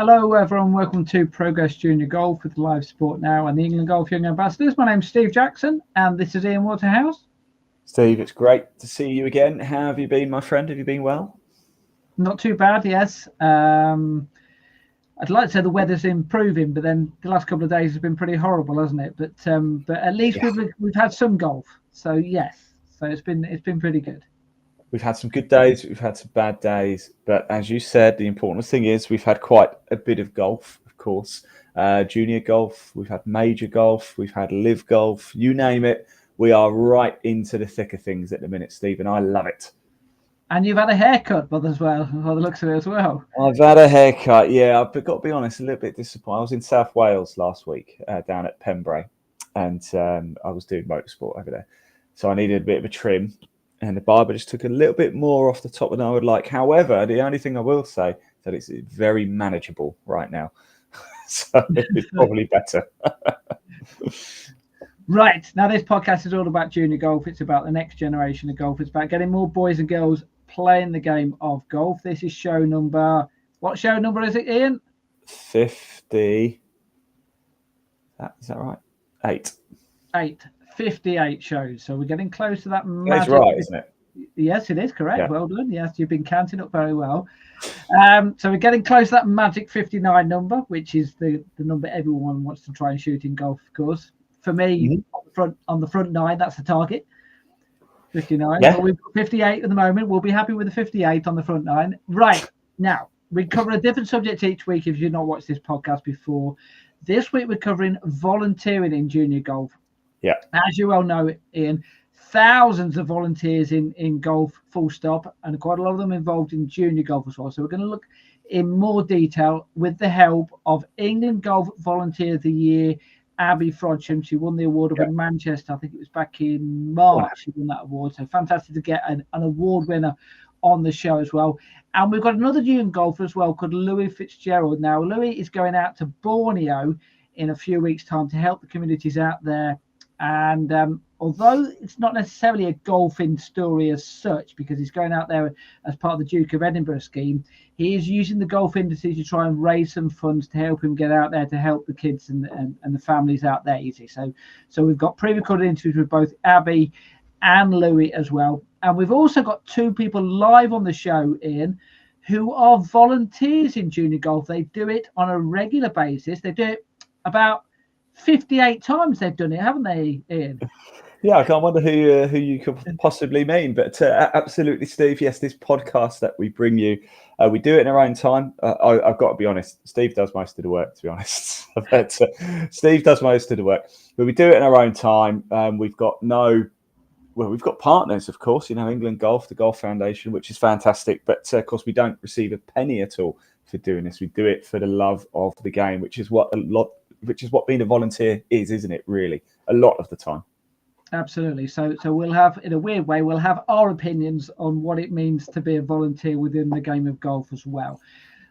Hello, everyone. Welcome to Progress Junior Golf with Live Sport Now and the England Golf Young Ambassadors. My name's Steve Jackson, and this is Ian Waterhouse. Steve, it's great to see you again. How have you been, my friend? Have you been well? Not too bad, yes. I'd like to say the weather's improving, but then the last couple of days has been pretty horrible, hasn't it? But at least we've had some golf, so yes. So it's been pretty good. We've had some good days, we've had some bad days, but as you said, the important thing is we've had quite a bit of golf, of course. Junior golf, we've had major golf, we've had live golf, you name it. We are right into the thick of things at the minute, Steve, and I love it. And you've had a haircut, but as well, by the looks of it as well. I've had a haircut, yeah. I've got to be honest, a little bit disappointed. I was in South Wales last week, down at Pembrey, and I was doing motorsport over there. So I needed a bit of a trim. And the barber just took a little bit more off the top than I would like. However, the only thing I will say is that it's very manageable right now. So it's probably better. Right. Now, this podcast is all about junior golf. It's about the next generation of golf. It's about getting more boys and girls playing the game of golf. This is show number... What show number is it, Ian? 50. Is that right? 8. 58 shows. So we're getting close to that. That's right, isn't it? Yes, it is correct. Yeah. Well done. Yes, you've been counting up very well. So we're getting close to that magic 59 number, which is the number everyone wants to try and shoot in golf, of course. For me, on the front nine, that's the target. 59. Yeah. So we've got 58 at the moment. We'll be happy with the 58 on the front nine. Right. Now, we cover a different subject each week if you've not watched this podcast before. This week, we're covering volunteering in junior golf. Yeah. As you well know, Ian, thousands of volunteers in golf, full stop, and quite a lot of them involved in junior golf as well. So we're going to look in more detail with the help of England Golf Volunteer of the Year, Abi Frodsham. She won the award in Manchester. I think it was back in March. She won that award. So fantastic to get an award winner on the show as well. And we've got another young golfer as well called Louis Fitzgerald. Now, Louis is going out to Borneo in a few weeks' time to help the communities out there. And although it's not necessarily a golfing story as such, because he's going out there as part of the Duke of Edinburgh scheme, he is using the golf industry to try and raise some funds to help him get out there to help the kids and the families out there easy. So we've got pre-recorded interviews with both Abi and Louis as well. And we've also got two people live on the show, Ian, who are volunteers in junior golf. They do it on a regular basis. They do it about 58 times they've done it, haven't they, Ian? Yeah, I can't wonder who you could possibly mean, but absolutely, Steve. Yes, this podcast that we bring you, we do it in our own time. I've got to be honest, Steve does most of the work. To be honest, but, Steve does most of the work, but we do it in our own time. We've got partners, of course. You know, England Golf, the Golf Foundation, which is fantastic. But of course, we don't receive a penny at all for doing this. We do it for the love of the game, which is what being a volunteer is, isn't it? Really, a lot of the time. Absolutely. So we'll have, in a weird way, we'll have our opinions on what it means to be a volunteer within the game of golf as well.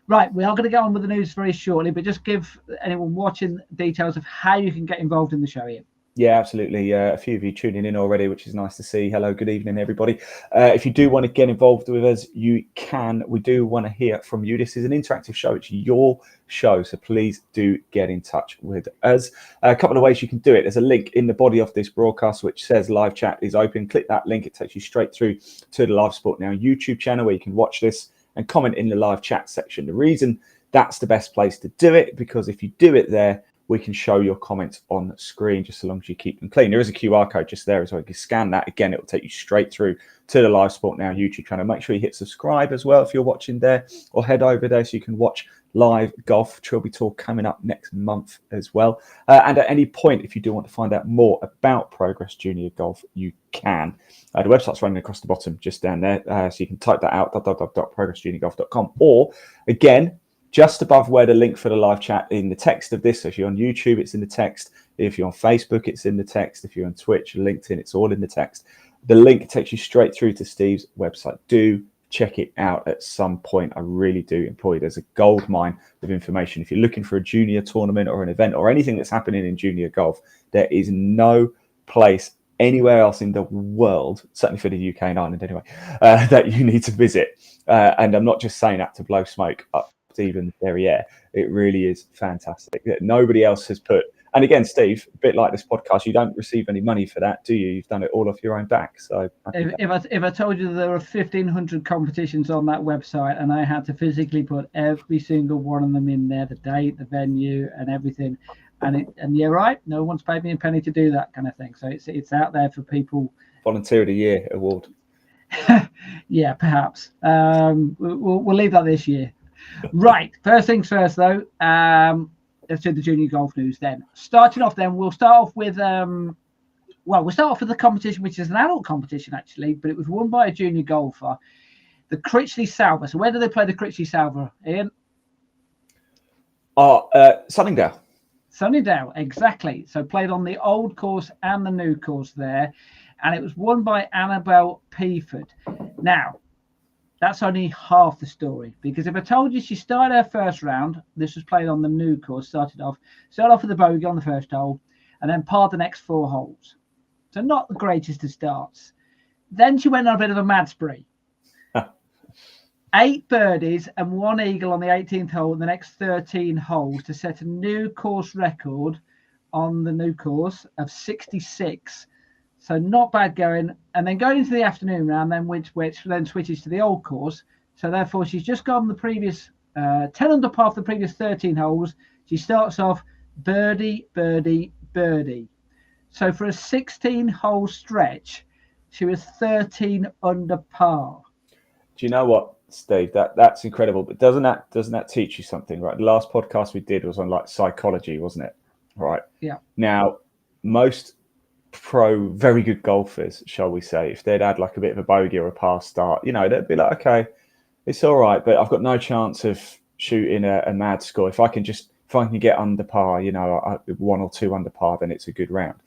Right, we are going to get on with the news very shortly, but just give anyone watching details of how you can get involved in the show, Ian. Yeah, absolutely. A few of you tuning in already, which is nice to see. Hello, good evening, everybody. If you do want to get involved with us, you can. We do want to hear from you. This is an interactive show. It's your show, so please do get in touch with us. A couple of ways you can do it. There's a link in the body of this broadcast which says live chat is open. Click that link. It takes you straight through to the Live Sport Now YouTube channel where you can watch this and comment in the live chat section. The reason that's the best place to do it, because if you do it there, we can show your comments on the screen just so long as you keep them clean. There is a QR code just there as well. You can scan that. Again, it will take you straight through to the Live Sport Now YouTube channel. Make sure you hit subscribe as well if you're watching there, or head over there so you can watch live golf Trilby Tour coming up next month as well. And at any point, if you do want to find out more about Progress Junior Golf, you can. The website's running across the bottom just down there. So you can type that out, www.progressjuniorgolf.com. Or again, just above where the link for the live chat in the text of this. So if you're on YouTube, it's in the text. If you're on Facebook, it's in the text. If you're on Twitch, LinkedIn, it's all in the text. The link takes you straight through to Steve's website. Do check it out at some point. I really do employ it as a gold mine of information. If you're looking for a junior tournament or an event or anything that's happening in junior golf, there is no place anywhere else in the world, certainly for the UK and Ireland anyway, that you need to visit. And I'm not just saying that to blow smoke up even derriere. It really is fantastic. Nobody else has put. And again, Steve, a bit like this podcast, you don't receive any money for that, do you? You've done it all off your own back. So if I told you there were 1,500 competitions on that website, and I had to physically put every single one of them in there, the date, the venue, and everything, and you're right, no one's paid me a penny to do that kind of thing. So it's out there for people. Volunteer of the Year award. Yeah, perhaps. We'll leave that this year. Right. First things first, though. Let's do the junior golf news then. Starting off, then we'll start off with the competition, which is an adult competition actually, but it was won by a junior golfer, the Critchley Salver. So where do they play the Critchley Salver, Ian? Sunningdale. Sunningdale, exactly. So played on the old course and the new course there, and it was won by Annabelle Peaford. Now, that's only half the story, because if I told you she started her first round, this was played on the new course, started off with a bogey on the first hole, and then parred the next 4 holes. So not the greatest of starts. Then she went on a bit of a mad spree. 8 birdies and 1 eagle on the 18th hole in the next 13 holes to set a new course record on the new course of 66. So not bad going. And then going into the afternoon round, then which then switches to the old course. So therefore, she's just gone the previous 10 under par for the previous 13 holes. She starts off birdie, birdie, birdie. So for a 16-hole stretch, she was 13 under par. Do you know what, Steve? That's incredible. But doesn't that teach you something, right? The last podcast we did was on like psychology, wasn't it? Right. Yeah. Now, most very good golfers, shall we say, if they'd had like a bit of a bogey or a par start, they'd be like, okay, it's all right, but I've got no chance of shooting a mad score. If I can get under par, 1 or 2 under par, then it's a good round.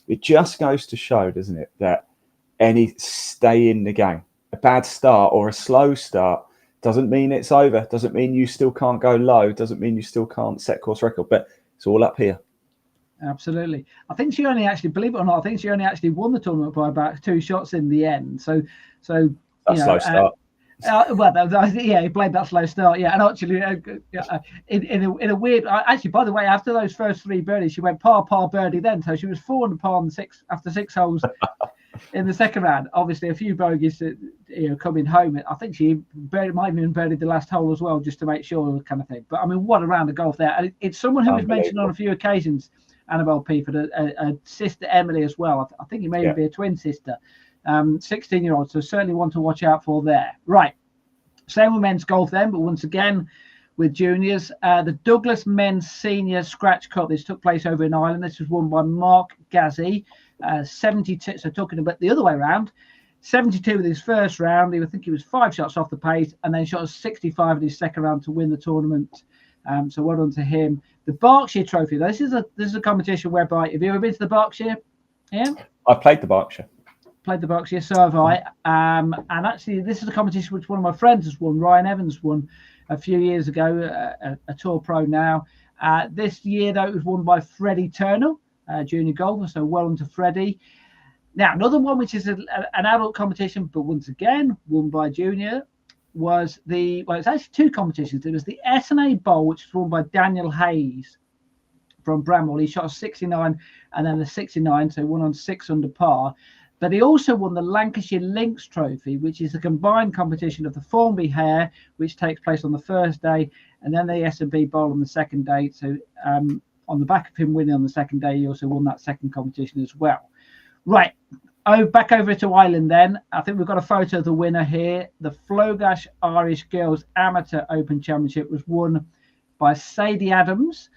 It just goes to show, doesn't it, that stay in the game. A bad start or a slow start doesn't mean it's over, doesn't mean you still can't go low, doesn't mean you still can't set course record, but it's all up here. Absolutely. I think she only actually, believe it or not, won the tournament by about 2 shots in the end. So that's slow start. He played that slow start. Yeah, and actually, in a weird. Actually, by the way, after those first 3 birdies, she went par birdie. Then, so she was 4 under par on 6 after 6 holes in the second round. Obviously, a few bogeys, coming home. I think she might have even birdied the last hole as well, just to make sure, kind of thing. But I mean, what a round of golf there! And it's someone who was mentioned on a few occasions. Annabelle Peaford, a sister Emily as well. I think he may be a twin sister, 16-year-old. So certainly one to watch out for there. Right. Same with men's golf then, but once again with juniors. The Douglas Men's Senior Scratch Cup. This took place over in Ireland. This was won by Mark Gazzi, 72. So talking about the other way around, 72 with his first round. I think he was 5 shots off the pace, and then shot a 65 in his second round to win the tournament. So well done to him. The Berkshire Trophy. This is a competition whereby, have you ever been to the Berkshire? Yeah, I played the Berkshire. So have I. And actually, this is a competition which one of my friends has won. Ryan Evans won a few years ago, a tour pro now. This year, though, it was won by Freddie Turner, junior golfer. So well done to Freddie. Now, another one which is an adult competition, but once again won by junior. It's actually 2 competitions. It was the S&A Bowl, which was won by Daniel Hayes from Bramwell. He shot a 69 and then the 69, so 1 on 6 under par. But he also won the Lancashire Links Trophy, which is a combined competition of the Formby Hare, which takes place on the first day, and then the S&B Bowl on the second day. So on the back of him winning on the second day, he also won that second competition as well. Right. Back over to Ireland then. I think we've got a photo of the winner here. The Flogash Irish Girls Amateur Open Championship was won by Sadie Adams,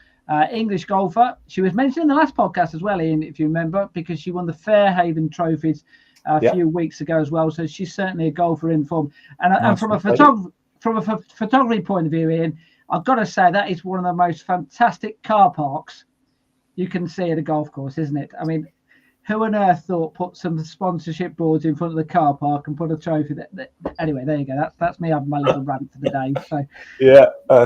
English golfer. She was mentioned in the last podcast as well, Ian, if you remember, because she won the Fairhaven Trophies a few weeks ago as well. So she's certainly a golfer in form. And from a photography point of view, Ian, I've got to say that is one of the most fantastic car parks you can see at a golf course, isn't it? I mean, who on earth thought put some sponsorship boards in front of the car park and put a trophy? Anyway, there you go. That's me having my little rant for the day. So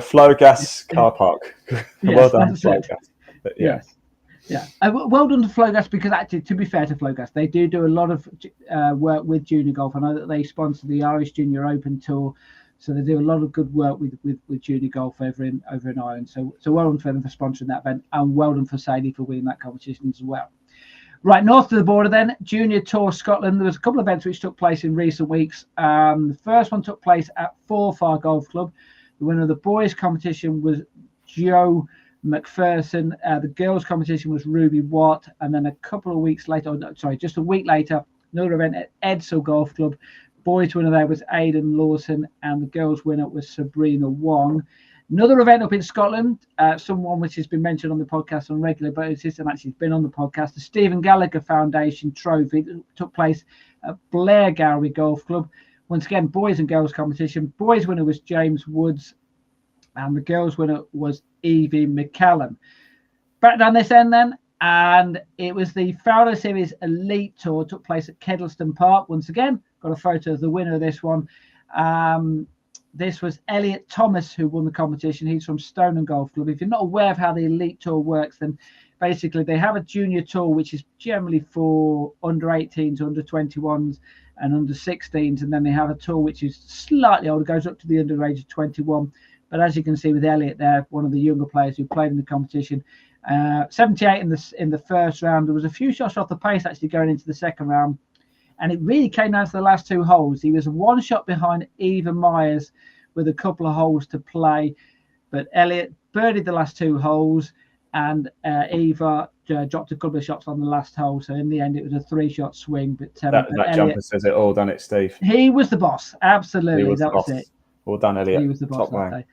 Flogas car park. Yes, well done, Flogas. Yes. Yeah. Well done to Flogas, because actually, to be fair to Flogas, they do a lot of work with junior golf. I know that they sponsor the Irish Junior Open Tour. So they do a lot of good work with junior golf over in Ireland. So well done for them for sponsoring that event, and well done for Sadie for winning that competition as well. Right, north of the border then, Junior Tour Scotland. There was a couple of events which took place in recent weeks. The first one took place at Forfar Golf Club. The winner of the boys' competition was Joe McPherson. The girls' competition was Ruby Watt. And then a couple of weeks later, just a week later, another event at Edsall Golf Club. Boys' winner there was Aidan Lawson, and the girls' winner was Sabrina Wong. Another event up in Scotland, someone which has been mentioned on the podcast on regular basis and actually has been on the podcast, the Stephen Gallagher Foundation Trophy that took place at Blair Gallery Golf Club. Once again, boys and girls competition. Boys winner was James Woods, and the girls winner was Evie McCallum. Back down this end then, and it was the Fowler Series Elite Tour, took place at Kedleston Park. Once again, got a photo of the winner of this one. This was Elliot Thomas who won the competition. He's from Stoneham Golf Club. If you're not aware of how the Elite Tour works, then basically they have a junior tour, which is generally for under 18s, under 21s, and under 16s. And then they have a tour which is slightly older, goes up to the under age of 21. But as you can see with Elliot there, one of the younger players who played in the competition, 78 in the first round. There was a few shots off the pace actually going into the second round. And it really came down to the last two holes. He was one shot behind Eva Myers with a couple of holes to play. But Elliot birdied the last two holes, and Eva dropped a couple of shots on the last hole. So in the end, it was a 3-shot swing. But that Elliot, jumper says it all, done it, Steve. He was the boss. Absolutely. That was it. Well done, Elliot. He was the boss that day.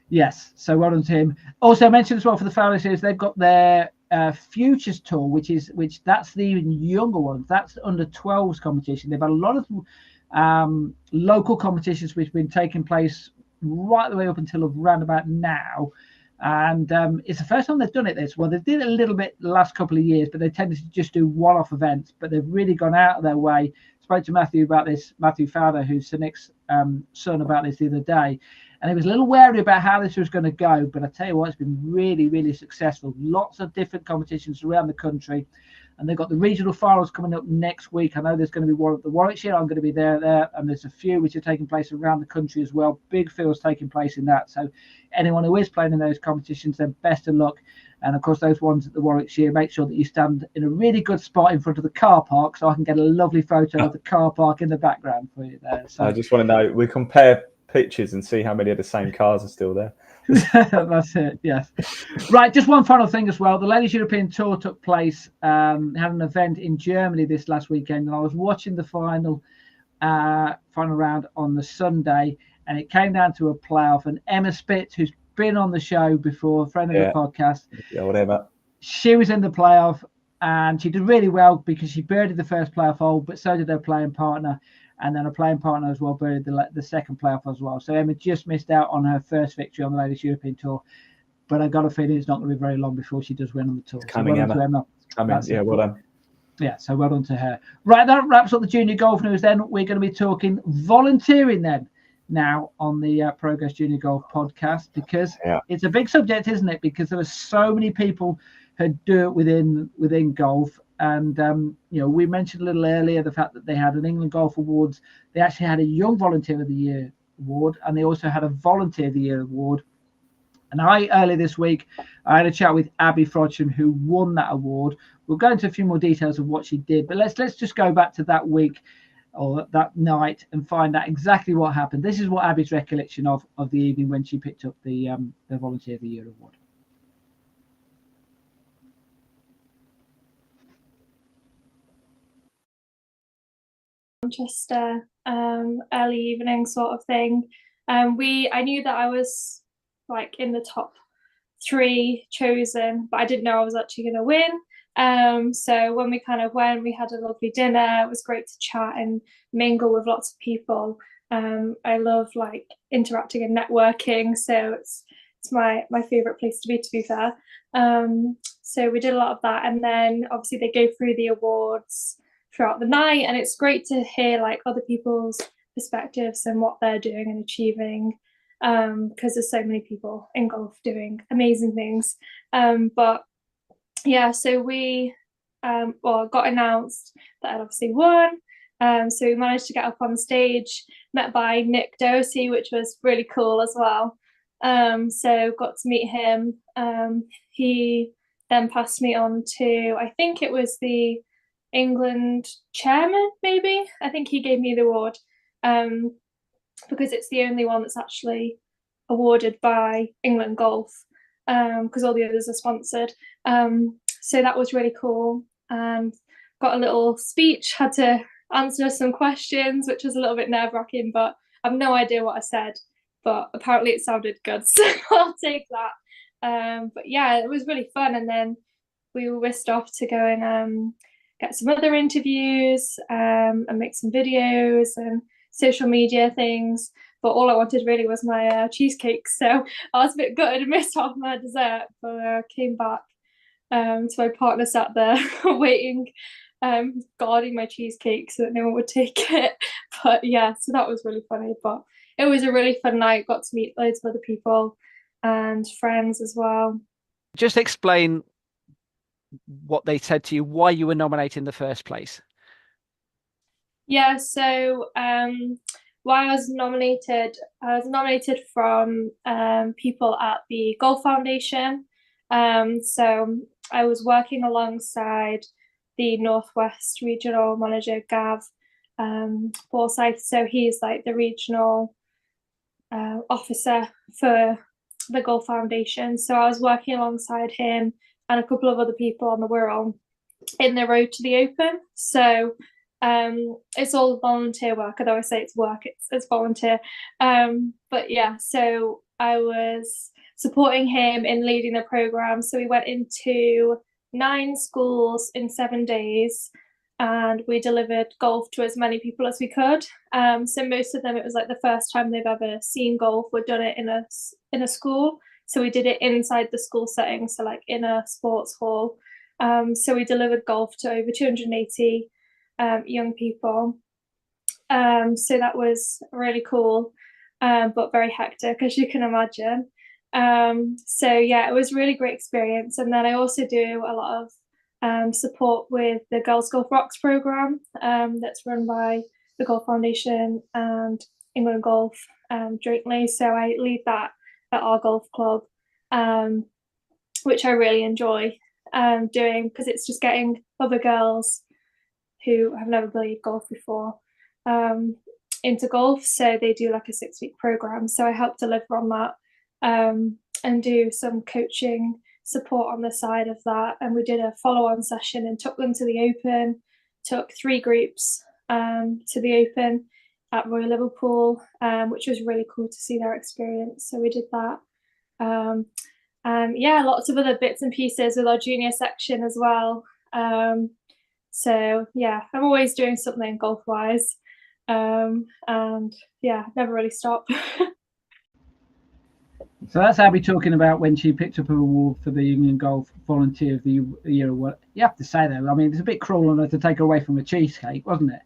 Yes. So well done to him. Also, I mentioned as well for the Fowler Series, they've got their Futures Tour, which that's the even younger one. That's under 12s competition. They've had a lot of local competitions which have been taking place right the way up until around about now, and it's the first time they've done it this well. They did it a little bit the last couple of years, but they tended to just do one-off events. But they've really gone out of their way. Spoke to Matthew about this, Matthew Fowler, who's Sinik's son, about this the other day. And he was a little wary about how this was going to go. But I tell you what, it's been really, really successful. Lots of different competitions around the country. And they've got the regional finals coming up next week. I know there's going to be one at the Warwickshire. I'm going to be there. And there's a few which are taking place around the country as well. Big fields taking place in that. So anyone who is playing in those competitions, then best of luck. And of course, those ones at the Warwickshire, make sure that you stand in a really good spot in front of the car park, so I can get a lovely photo of the car park in the background for you there. So I just want to know, we compare pictures and see how many of the same cars are still there. That's it. Yes. Right. Just one final thing as well. The Ladies European Tour took place, had an event in Germany this last weekend, and I was watching the final round on the Sunday, and it came down to a playoff. And Emma Spitz, who's been on the show before, a friend of the podcast, whatever. She was in the playoff, and she did really well because she birdied the first playoff hole, but so did her playing partner. And then a playing partner as well birdied the second playoff as well. So Emma just missed out on her first victory on the Ladies European Tour. But I got a feeling it's not going to be very long before she does win on the tour. It's coming, so well done to Emma. Coming. Yeah, well done. Yeah, so well done to her. Right, that wraps up the junior golf news then. We're going to be talking volunteering then now on the Progress Junior Golf podcast, because it's a big subject, isn't it? Because there are so many people who do it within golf. And, we mentioned a little earlier the fact that they had an England Golf Awards. They actually had a Young Volunteer of the Year award, and they also had a Volunteer of the Year award. And earlier this week, I had a chat with Abi Frodsham, who won that award. We'll go into a few more details of what she did, but let's just go back to that week or that night and find out exactly what happened. This is what Abi's recollection of the evening when she picked up the Volunteer of the Year award. Manchester, early evening sort of thing. I knew that I was like in the top 3 chosen, but I didn't know I was actually going to win. So when we kind of went, we had a lovely dinner. It was great to chat and mingle with lots of people. I love like interacting and networking, so it's my favorite place to be fair. So we did a lot of that, and then obviously they go through the awards throughout the night, and it's great to hear like other people's perspectives and what they're doing and achieving, because there's so many people in golf doing amazing things. But yeah, so we got announced that I'd obviously won, So we managed to get up on stage, met by Nick Doherty, which was really cool as well. So got to meet him. He then passed me on to, I think it was the England chairman, maybe. I think he gave me the award, because it's the only one that's actually awarded by England Golf, because all the others are sponsored. So that was really cool, and got a little speech, had to answer some questions, which was a little bit nerve-wracking, but I have no idea what I said, but apparently it sounded good, so I'll take that. But yeah, it was really fun, and then we were whisked off to go and get some other interviews, and make some videos and social media things. But all I wanted really was my cheesecake, so I was a bit gutted and missed off my dessert, but I came back. So my partner sat there waiting, guarding my cheesecake so that no one would take it. But yeah, so that was really funny. But it was a really fun night. Got to meet loads of other people and friends as well. Just explain what they said to you, why you were nominated in the first place. Yeah, so why I was nominated from people at the Golf Foundation. So I was working alongside the Northwest Regional Manager, Gav Forsyth. So he's like the regional officer for the Golf Foundation. So I was working alongside him and a couple of other people on the Wirral in the Road to the Open. So it's all volunteer work, although I say it's work, it's volunteer. But yeah, so I was supporting him in leading the program. So we went into 9 schools in 7 days, and we delivered golf to as many people as we could. So most of them, it was like the first time they've ever seen golf. We'd done it in a school. So we did it inside the school setting, so like in a sports hall. So we delivered golf to over 280 young people. So that was really cool, but very hectic, as you can imagine. So yeah, it was a really great experience. And then I also do a lot of support with the Girls Golf Rocks program, that's run by the Golf Foundation and England Golf jointly. So I lead that at our golf club, which I really enjoy doing, because it's just getting other girls who have never played golf before into golf. So they do like a 6-week program. So I help deliver on that, and do some coaching support on the side of that. And we did a follow-on session and took them to the Open, took 3 groups to the Open at Royal Liverpool, which was really cool to see their experience. So we did that. And yeah, lots of other bits and pieces with our junior section as well. So yeah, I'm always doing something golf-wise, and yeah, never really stop. So that's Abby talking about when she picked up an award for the England Golf Volunteer of the Year Award. You have to say that. I mean, it's a bit cruel on her to take her away from a cheesecake, wasn't it?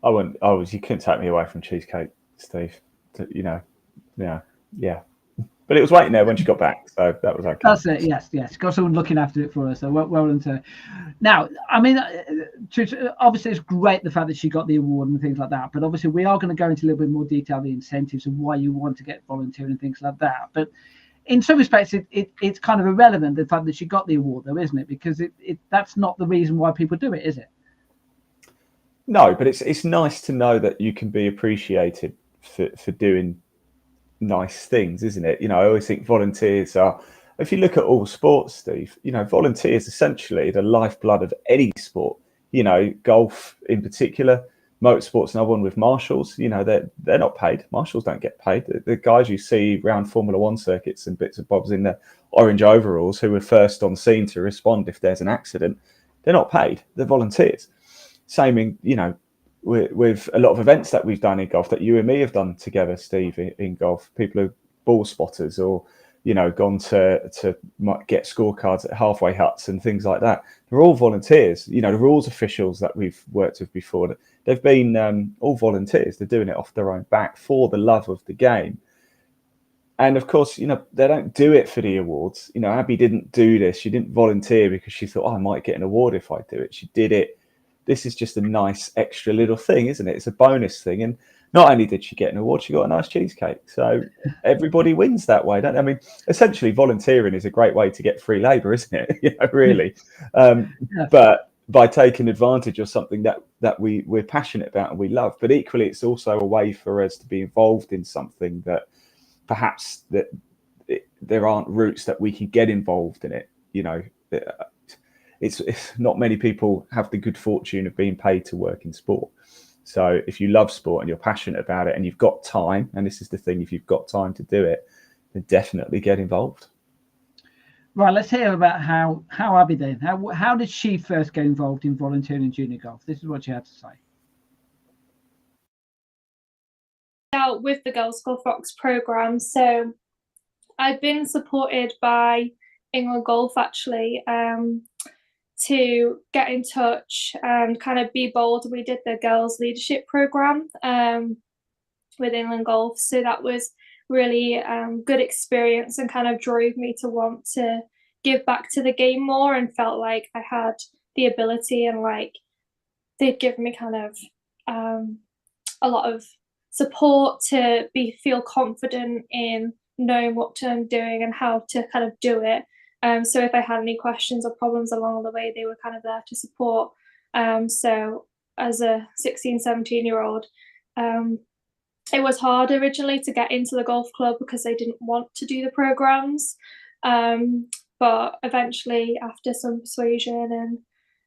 You couldn't take me away from cheesecake, Steve. You know, yeah. But it was waiting there when she got back, so that was okay. That's it. Yes. Got someone looking after it for her, so well done to her. Now, I mean, obviously it's great the fact that she got the award and things like that. But obviously we are going to go into a little bit more detail, the incentives and why you want to get volunteering and things like that. But in some respects, it's kind of irrelevant, the fact that she got the award, though, isn't it? Because that's not the reason why people do it, is it? No, but it's nice to know that you can be appreciated for doing nice things, isn't it? You know, I always think volunteers are, if you look at all sports, Steve, you know, volunteers essentially the lifeblood of any sport. You know, golf in particular, motorsports, another one with marshals. You know, they're not paid. Marshals don't get paid. The guys you see around Formula One circuits and bits and bobs in the orange overalls who are first on scene to respond if there's an accident, they're not paid. They're volunteers. Same in, you know, with a lot of events that we've done in golf, that you and me have done together, Steve, in golf. People are ball spotters, or, you know, gone to get scorecards at halfway huts and things like that. They're all volunteers. You know, the rules officials that we've worked with before, they've been all volunteers. They're doing it off their own back for the love of the game. And of course, you know, they don't do it for the awards. You know, Abby didn't do this. She didn't volunteer because she thought, I might get an award if I do it. She did it. this is just a nice extra little thing, isn't it? It's a bonus thing. And not only did she get an award, she got a nice cheesecake. So everybody wins that way, don't they? I mean, essentially volunteering is a great way to get free labour, isn't it? Really. But by taking advantage of something that we're passionate about and we love, but equally it's also a way for us to be involved in something that perhaps there aren't routes that we can get involved in it. It's not many people have the good fortune of being paid to work in sport. So if you love sport and you're passionate about it and you've got time, and this is the thing, if you've got time to do it, then definitely get involved. Right, let's hear about how Abi then. How did she first get involved in volunteering in junior golf? This is what she had to say. Out with the Girls Golf Rocks program, so I've been supported by England Golf actually to get in touch and kind of be bold. We did the girls leadership program with England Golf, so that was really good experience and kind of drove me to want to give back to the game more, and felt like I had the ability, and like they'd give me kind of a lot of support to feel confident in knowing what I'm doing and how to kind of do it. So if I had any questions or problems along the way, they were kind of there to support. So as a 16, 17-year-old, it was hard originally to get into the golf club because I didn't want to do the programs. But eventually, after some persuasion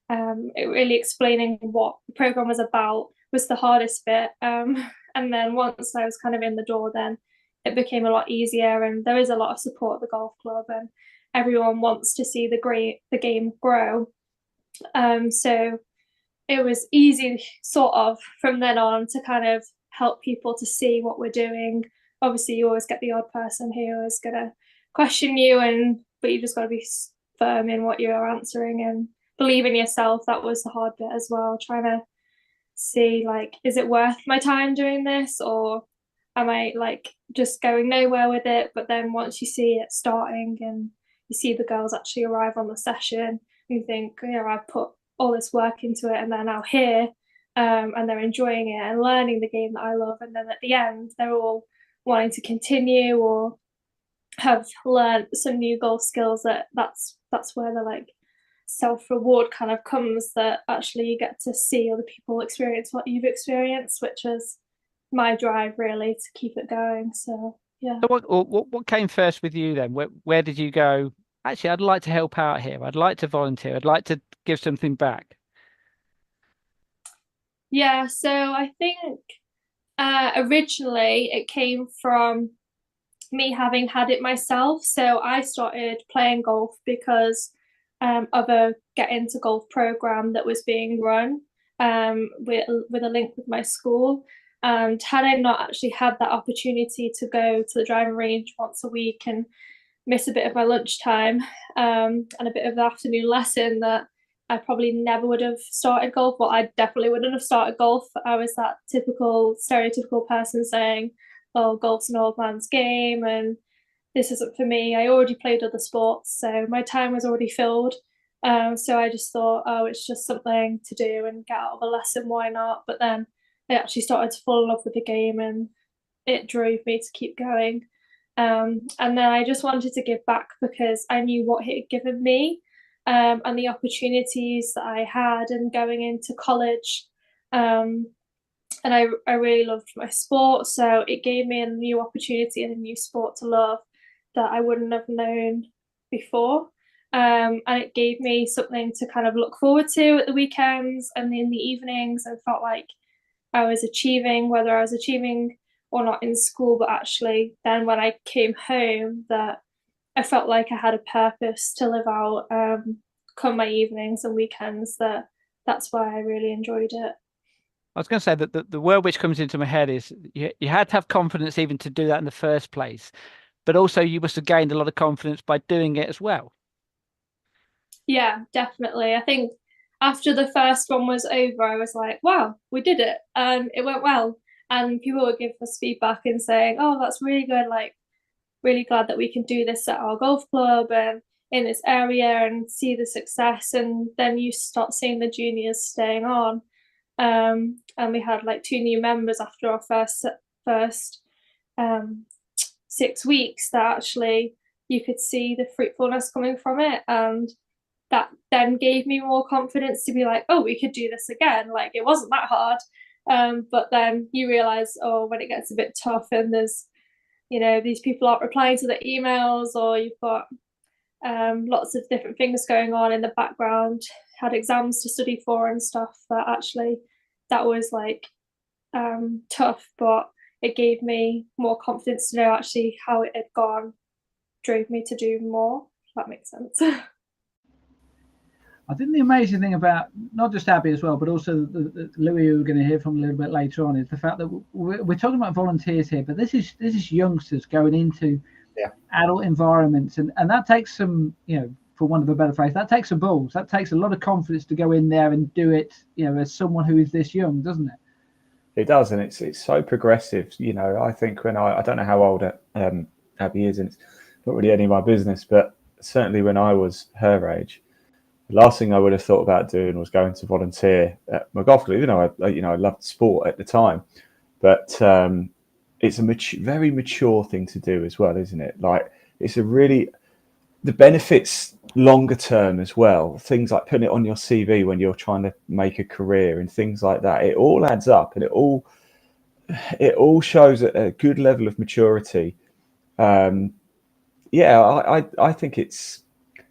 and it really explaining what the program was about was the hardest bit. And then once I was kind of in the door, then it became a lot easier, and there is a lot of support at the golf club, and everyone wants to see the game grow. So it was easy sort of from then on to kind of help people to see what we're doing. Obviously you always get the odd person who is going to question you, but you just got to be firm in what you're answering and believe in yourself. That was the hard bit as well, trying to see, like, is it worth my time doing this, or am I like just going nowhere with it? But then once you see it starting and you see the girls actually arrive on the session, you think, I've put all this work into it, and they're now here, and they're enjoying it and learning the game that I love. And then at the end, they're all wanting to continue or have learned some new golf skills. That's where the like self-reward kind of comes, that actually you get to see other people experience what you've experienced, which is my drive really to keep it going. So yeah. So what came first with you then? Where did you go, actually I'd like to help out here, I'd like to volunteer, I'd like to give something back? Yeah, so I think originally it came from me having had it myself. So I started playing golf because of a Get Into Golf program that was being run with a link with my school. And had I not actually had that opportunity to go to the driving range once a week and miss a bit of my lunchtime and a bit of the afternoon lesson, that I probably never would have started golf. Well, I definitely wouldn't have started golf. I was that typical stereotypical person saying, oh, golf's an old man's game and this isn't for me. I already played other sports, so my time was already filled. So I just thought, oh, it's just something to do and get out of a lesson, why not? But then I actually started to fall in love with the game, and it drove me to keep going. And then I just wanted to give back because I knew what it had given me, and the opportunities that I had, and going into college. And I really loved my sport, so it gave me a new opportunity and a new sport to love that I wouldn't have known before. And it gave me something to kind of look forward to at the weekends and in the evenings. I felt like I was achieving, whether I was achieving or not in school, but actually then when I came home, that I felt like I had a purpose to live out come my evenings and weekends. That's why I really enjoyed it. I was going to say that the word which comes into my head is you had to have confidence even to do that in the first place, but also you must have gained a lot of confidence by doing it as well. Yeah, definitely. I think after the first one was over, I was like, wow, we did it. It went well. And people would give us feedback and saying, oh, that's really good. Like, really glad that we can do this at our golf club. And in this area and see the success, and then you start seeing the juniors staying on. And we had like 2 new members after our first 6 weeks, that actually you could see the fruitfulness coming from it, and that then gave me more confidence to be like, oh, we could do this again. Like, it wasn't that hard. But then you realize, oh, when it gets a bit tough and there's, you know, these people aren't replying to the emails, or you've got lots of different things going on in the background, had exams to study for and stuff, that actually that was like tough, but it gave me more confidence to know actually how it had gone, drove me to do more, if that makes sense. I think the amazing thing about not just Abi as well, but also the Louis, who we're going to hear from a little bit later on, is the fact that we're talking about volunteers here, but this is youngsters going into adult environments, and that takes some, you know, for want of a better phrase, that takes some balls. That takes a lot of confidence to go in there and do it, you know, as someone who is this young, doesn't it? It does, and it's so progressive. You know, I think when I don't know how old Abi is, and it's not really any of my business, but certainly when I was her age, the last thing I would have thought about doing was going to volunteer at my golf club, even though I loved sport at the time. But it's a very mature thing to do as well, isn't it? Like, it's the benefits longer term as well. Things like putting it on your CV when you're trying to make a career and things like that. It all adds up, and it all shows a good level of maturity. I think it's.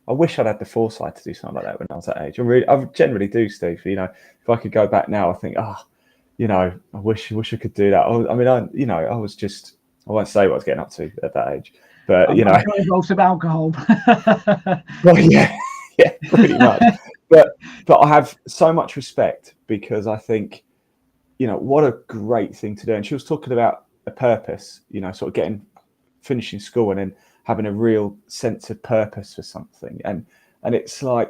I wish I'd had the foresight to do something like that when I was that age. I generally do, Steve. You know, if I could go back now, I think, you know, I wish I could do that. I was just, I won't say what I was getting up to at that age, but you know, I'm sure it involves some alcohol. well, yeah, pretty much. But I have so much respect, because I think, you know, what a great thing to do. And she was talking about a purpose, you know, sort of finishing school and then having a real sense of purpose for something, and it's like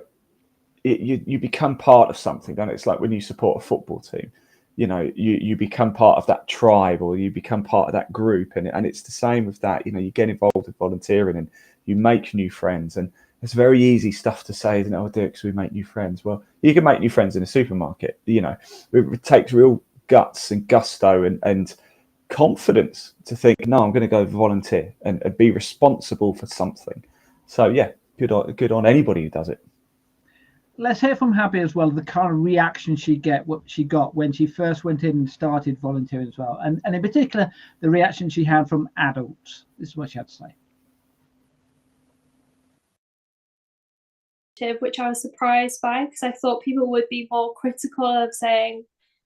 you become part of something, don't it? It's like when you support a football team, you know, you become part of that tribe, or you become part of that group, and it's the same with that. You know, you get involved with volunteering and you make new friends, and it's very easy stuff to say, isn't it? I'll do it because we make new friends. Well, you can make new friends in a supermarket. You know, it takes real guts and gusto and confidence to think, no, I'm going to go volunteer and be responsible for something. So yeah, good on anybody who does it. Let's hear from Abi as well, the kind of reaction she got when she first went in and started volunteering as well, and in particular the reaction she had from adults. This is what she had to say. Which I was surprised by, because I thought people would be more critical of saying,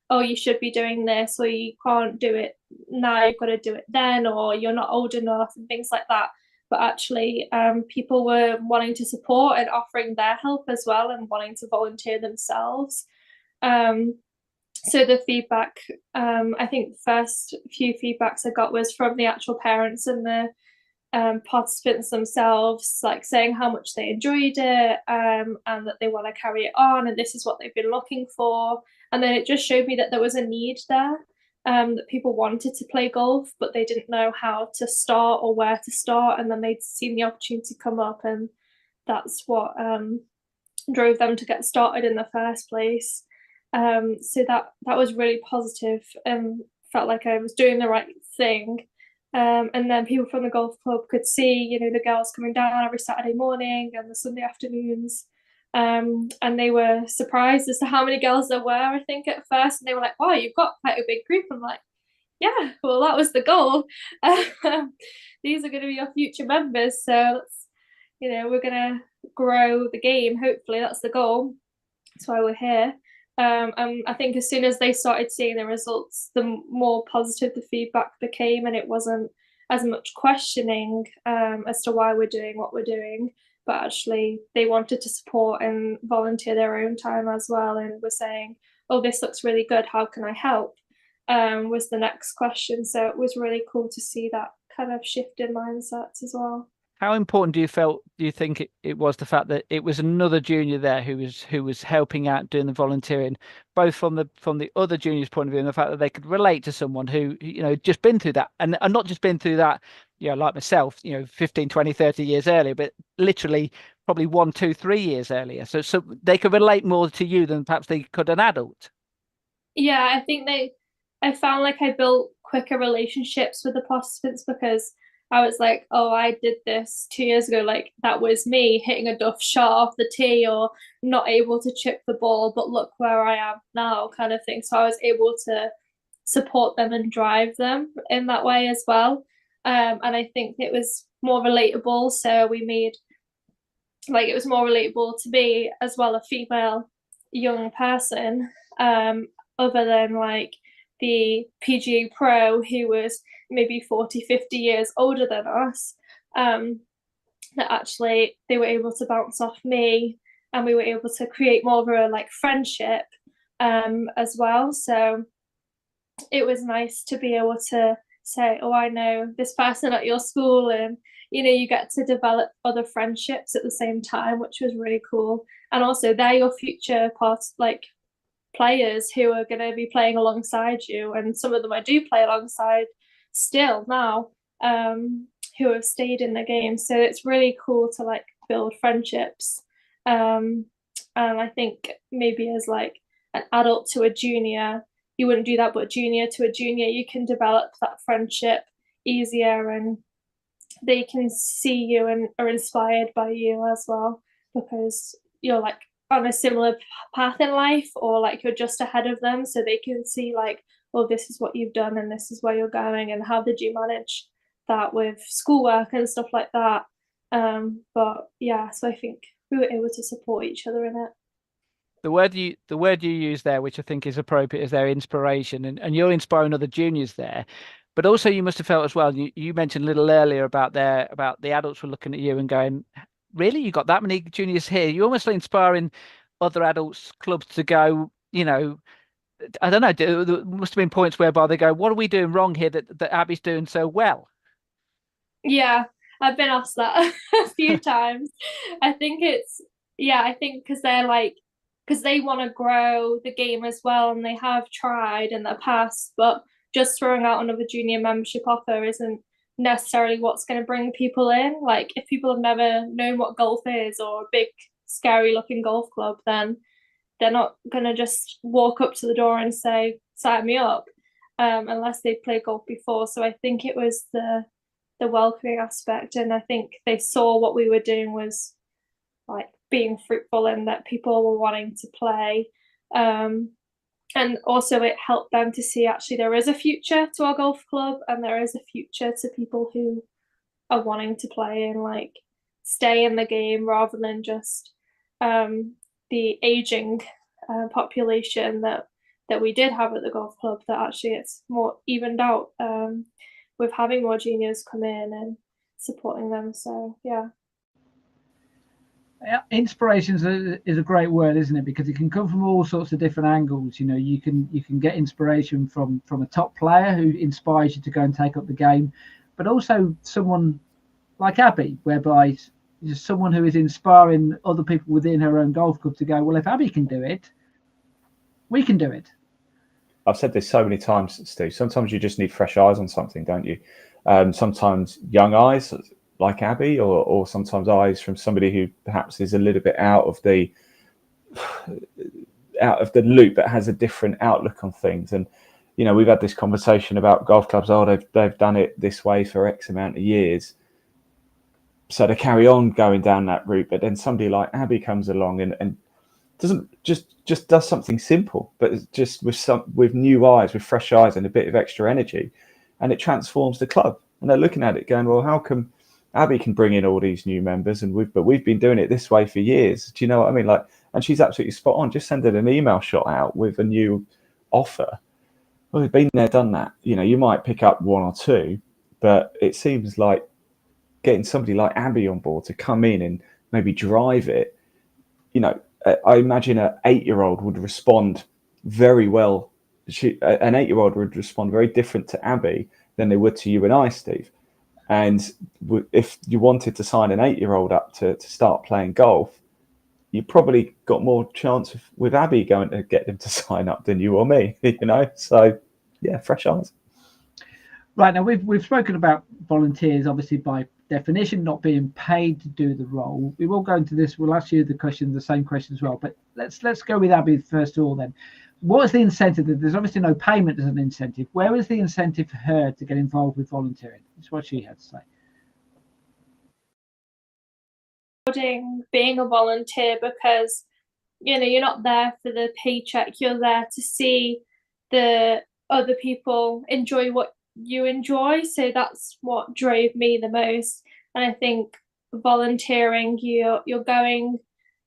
oh, you should be doing this, or you can't do it now, you've got to do it then, or you're not old enough, and things like that. But actually, people were wanting to support and offering their help as well, and wanting to volunteer themselves. So the feedback, I think the first few feedbacks I got was from the actual parents and the participants themselves, like saying how much they enjoyed it, and that they want to carry it on, and this is what they've been looking for. And then it just showed me that there was a need there, that people wanted to play golf, but they didn't know how to start or where to start, and then they'd seen the opportunity come up, and that's what drove them to get started in the first place. So that was really positive, and felt like I was doing the right thing. And then people from the golf club could see, you know, the girls coming down every Saturday morning and the Sunday afternoons. And they were surprised as to how many girls there were, I think, at first. And they were like, wow, you've got quite a big group. I'm like, yeah, well, that was the goal. These are going to be your future members. So that's, you know, we're going to grow the game. Hopefully that's the goal. That's why we're here. And I think as soon as they started seeing the results, the more positive the feedback became, and it wasn't as much questioning as to why we're doing what we're doing, but actually they wanted to support and volunteer their own time as well, and were saying, oh, this looks really good, how can I help, was the next question. So it was really cool to see that kind of shift in mindsets as well. How important do you think it was the fact that it was another junior there who was helping out doing the volunteering, both from the other juniors' point of view and the fact that they could relate to someone who, just been through that, and not just been through that, like myself, 15, 20, 30 years earlier, but literally probably 1, 2, 3 years earlier. So they could relate more to you than perhaps they could an adult. Yeah, I think I found like I built quicker relationships with the participants because I was like, oh, I did this 2 years ago. Like that was me hitting a duff shot off the tee or not able to chip the ball, but look where I am now, kind of thing. So I was able to support them and drive them in that way as well. And I think it was more relatable. So we made it was more relatable to be as well a female young person, other than like the PGA pro who was maybe 40, 50 years older than us, that actually they were able to bounce off me and we were able to create more of a like friendship as well. So it was nice to be able to say, oh, I know this person at your school, and you get to develop other friendships at the same time, which was really cool. And also they're your future players who are going to be playing alongside you, and some of them I do play alongside still now, who have stayed in the game. So it's really cool to like build friendships, and I think maybe as like an adult to a junior you wouldn't do that, but junior to a junior you can develop that friendship easier, and they can see you and are inspired by you as well because you're like on a similar path in life, or like you're just ahead of them, so they can see like, well, this is what you've done and this is where you're going and how did you manage that with schoolwork and stuff like that. But yeah, so I think we were able to support each other in it. The word you use there, which I think is appropriate, is their inspiration, and you're inspiring other juniors there. But also you must have felt as well, you mentioned a little earlier about the adults were looking at you and going, really, you got that many juniors here? You're almost inspiring other adults clubs to go, I don't know, there must have been points whereby they go, what are we doing wrong here that Abby's doing so well? Yeah, I've been asked that a few times. I think because they're like, because they want to grow the game as well, and they have tried in the past, but just throwing out another junior membership offer isn't necessarily what's going to bring people in. Like if people have never known what golf is, or a big scary looking golf club, then they're not going to just walk up to the door and say sign me up, unless they've played golf before. So I think it was the welcoming aspect, and I think they saw what we were doing was like being fruitful and that people were wanting to play, and also it helped them to see actually there is a future to our golf club, and there is a future to people who are wanting to play and like stay in the game, rather than just the aging population that we did have at the golf club, that actually it's more evened out with having more juniors come in and supporting them. So yeah. Inspiration is a great word, isn't it? Because it can come from all sorts of different angles. You can get inspiration from a top player who inspires you to go and take up the game, but also someone like Abby, whereby just someone who is inspiring other people within her own golf club to go, well, if Abby can do it, we can do it. I've said this so many times, Steve. Sometimes you just need fresh eyes on something, don't you? Sometimes young eyes like Abby, or sometimes eyes from somebody who perhaps is a little bit out of the loop, but has a different outlook on things. And we've had this conversation about golf clubs. Oh, they've done it this way for X amount of years, so they carry on going down that route. But then somebody like Abby comes along and doesn't just does something simple, but it's just with new eyes, with fresh eyes and a bit of extra energy, and it transforms the club. And they're looking at it going, well, how come Abby can bring in all these new members, and we've been doing it this way for years? Do you know what I mean? Like, and she's absolutely spot on. Just send her an email shot out with a new offer. Well, we've been there, done that. You might pick up one or two, but it seems like getting somebody like Abby on board to come in and maybe drive it. I imagine an 8-year-old would respond very well. An 8-year-old would respond very different to Abby than they would to you and I, Steve. And if you wanted to sign an 8-year-old up to start playing golf, you probably got more chance with Abi going to get them to sign up than you or me, you know? So, yeah, fresh eyes. Right, now we've spoken about volunteers, obviously by definition not being paid to do the role. We will go into this. We'll ask you the same question as well. But let's go with Abi first of all. Then, what is the incentive? There's obviously no payment as an incentive. Where is the incentive for her to get involved with volunteering? That's what she had to say. Being a volunteer, because you're not there for the paycheck. You're there to see the other people enjoy what you enjoy. So that's what drove me the most. And I think volunteering, you're going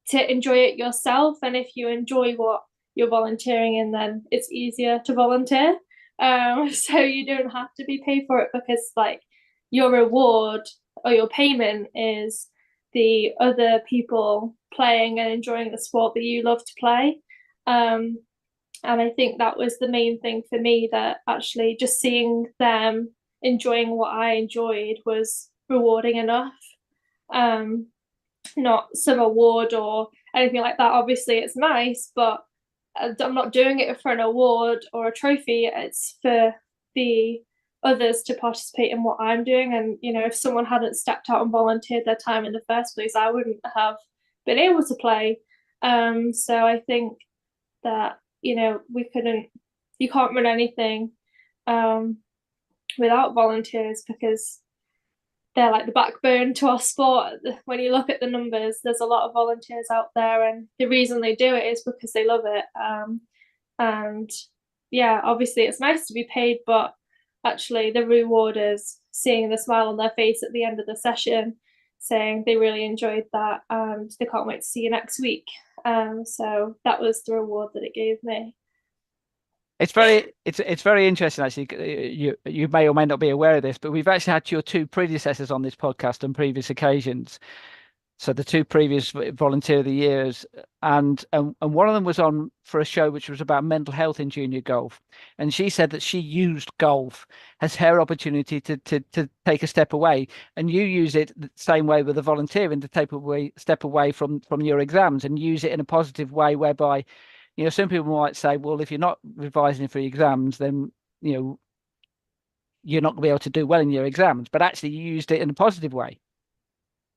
to enjoy it yourself, and if you enjoy what you're volunteering in, then it's easier to volunteer. So you don't have to be paid for it, because like your reward or your payment is the other people playing and enjoying the sport that you love to play. And I think that was the main thing for me, that actually just seeing them enjoying what I enjoyed was rewarding enough. Not some award or anything like that. Obviously it's nice, but I'm not doing it for an award or a trophy. It's for the others to participate in what I'm doing. And if someone hadn't stepped out and volunteered their time in the first place, I wouldn't have been able to play. So I think that you can't run anything without volunteers, because they're like the backbone to our sport. When you look at the numbers, there's a lot of volunteers out there, and the reason they do it is because they love it. And yeah, obviously it's nice to be paid, but actually the reward is seeing the smile on their face at the end of the session, saying they really enjoyed that and they can't wait to see you next week. So that was the reward that it gave me. It's very interesting, actually. You may or may not be aware of this, but we've actually had your two predecessors on this podcast on previous occasions. So the two previous Volunteer of the Years, and one of them was on for a show which was about mental health in junior golf, and she said that she used golf as her opportunity to take a step away, and you use it the same way with the volunteering, to step away from your exams and use it in a positive way, whereby some people might say, well, if you're not revising for your exams, then you're not going to be able to do well in your exams, but actually you used it in a positive way.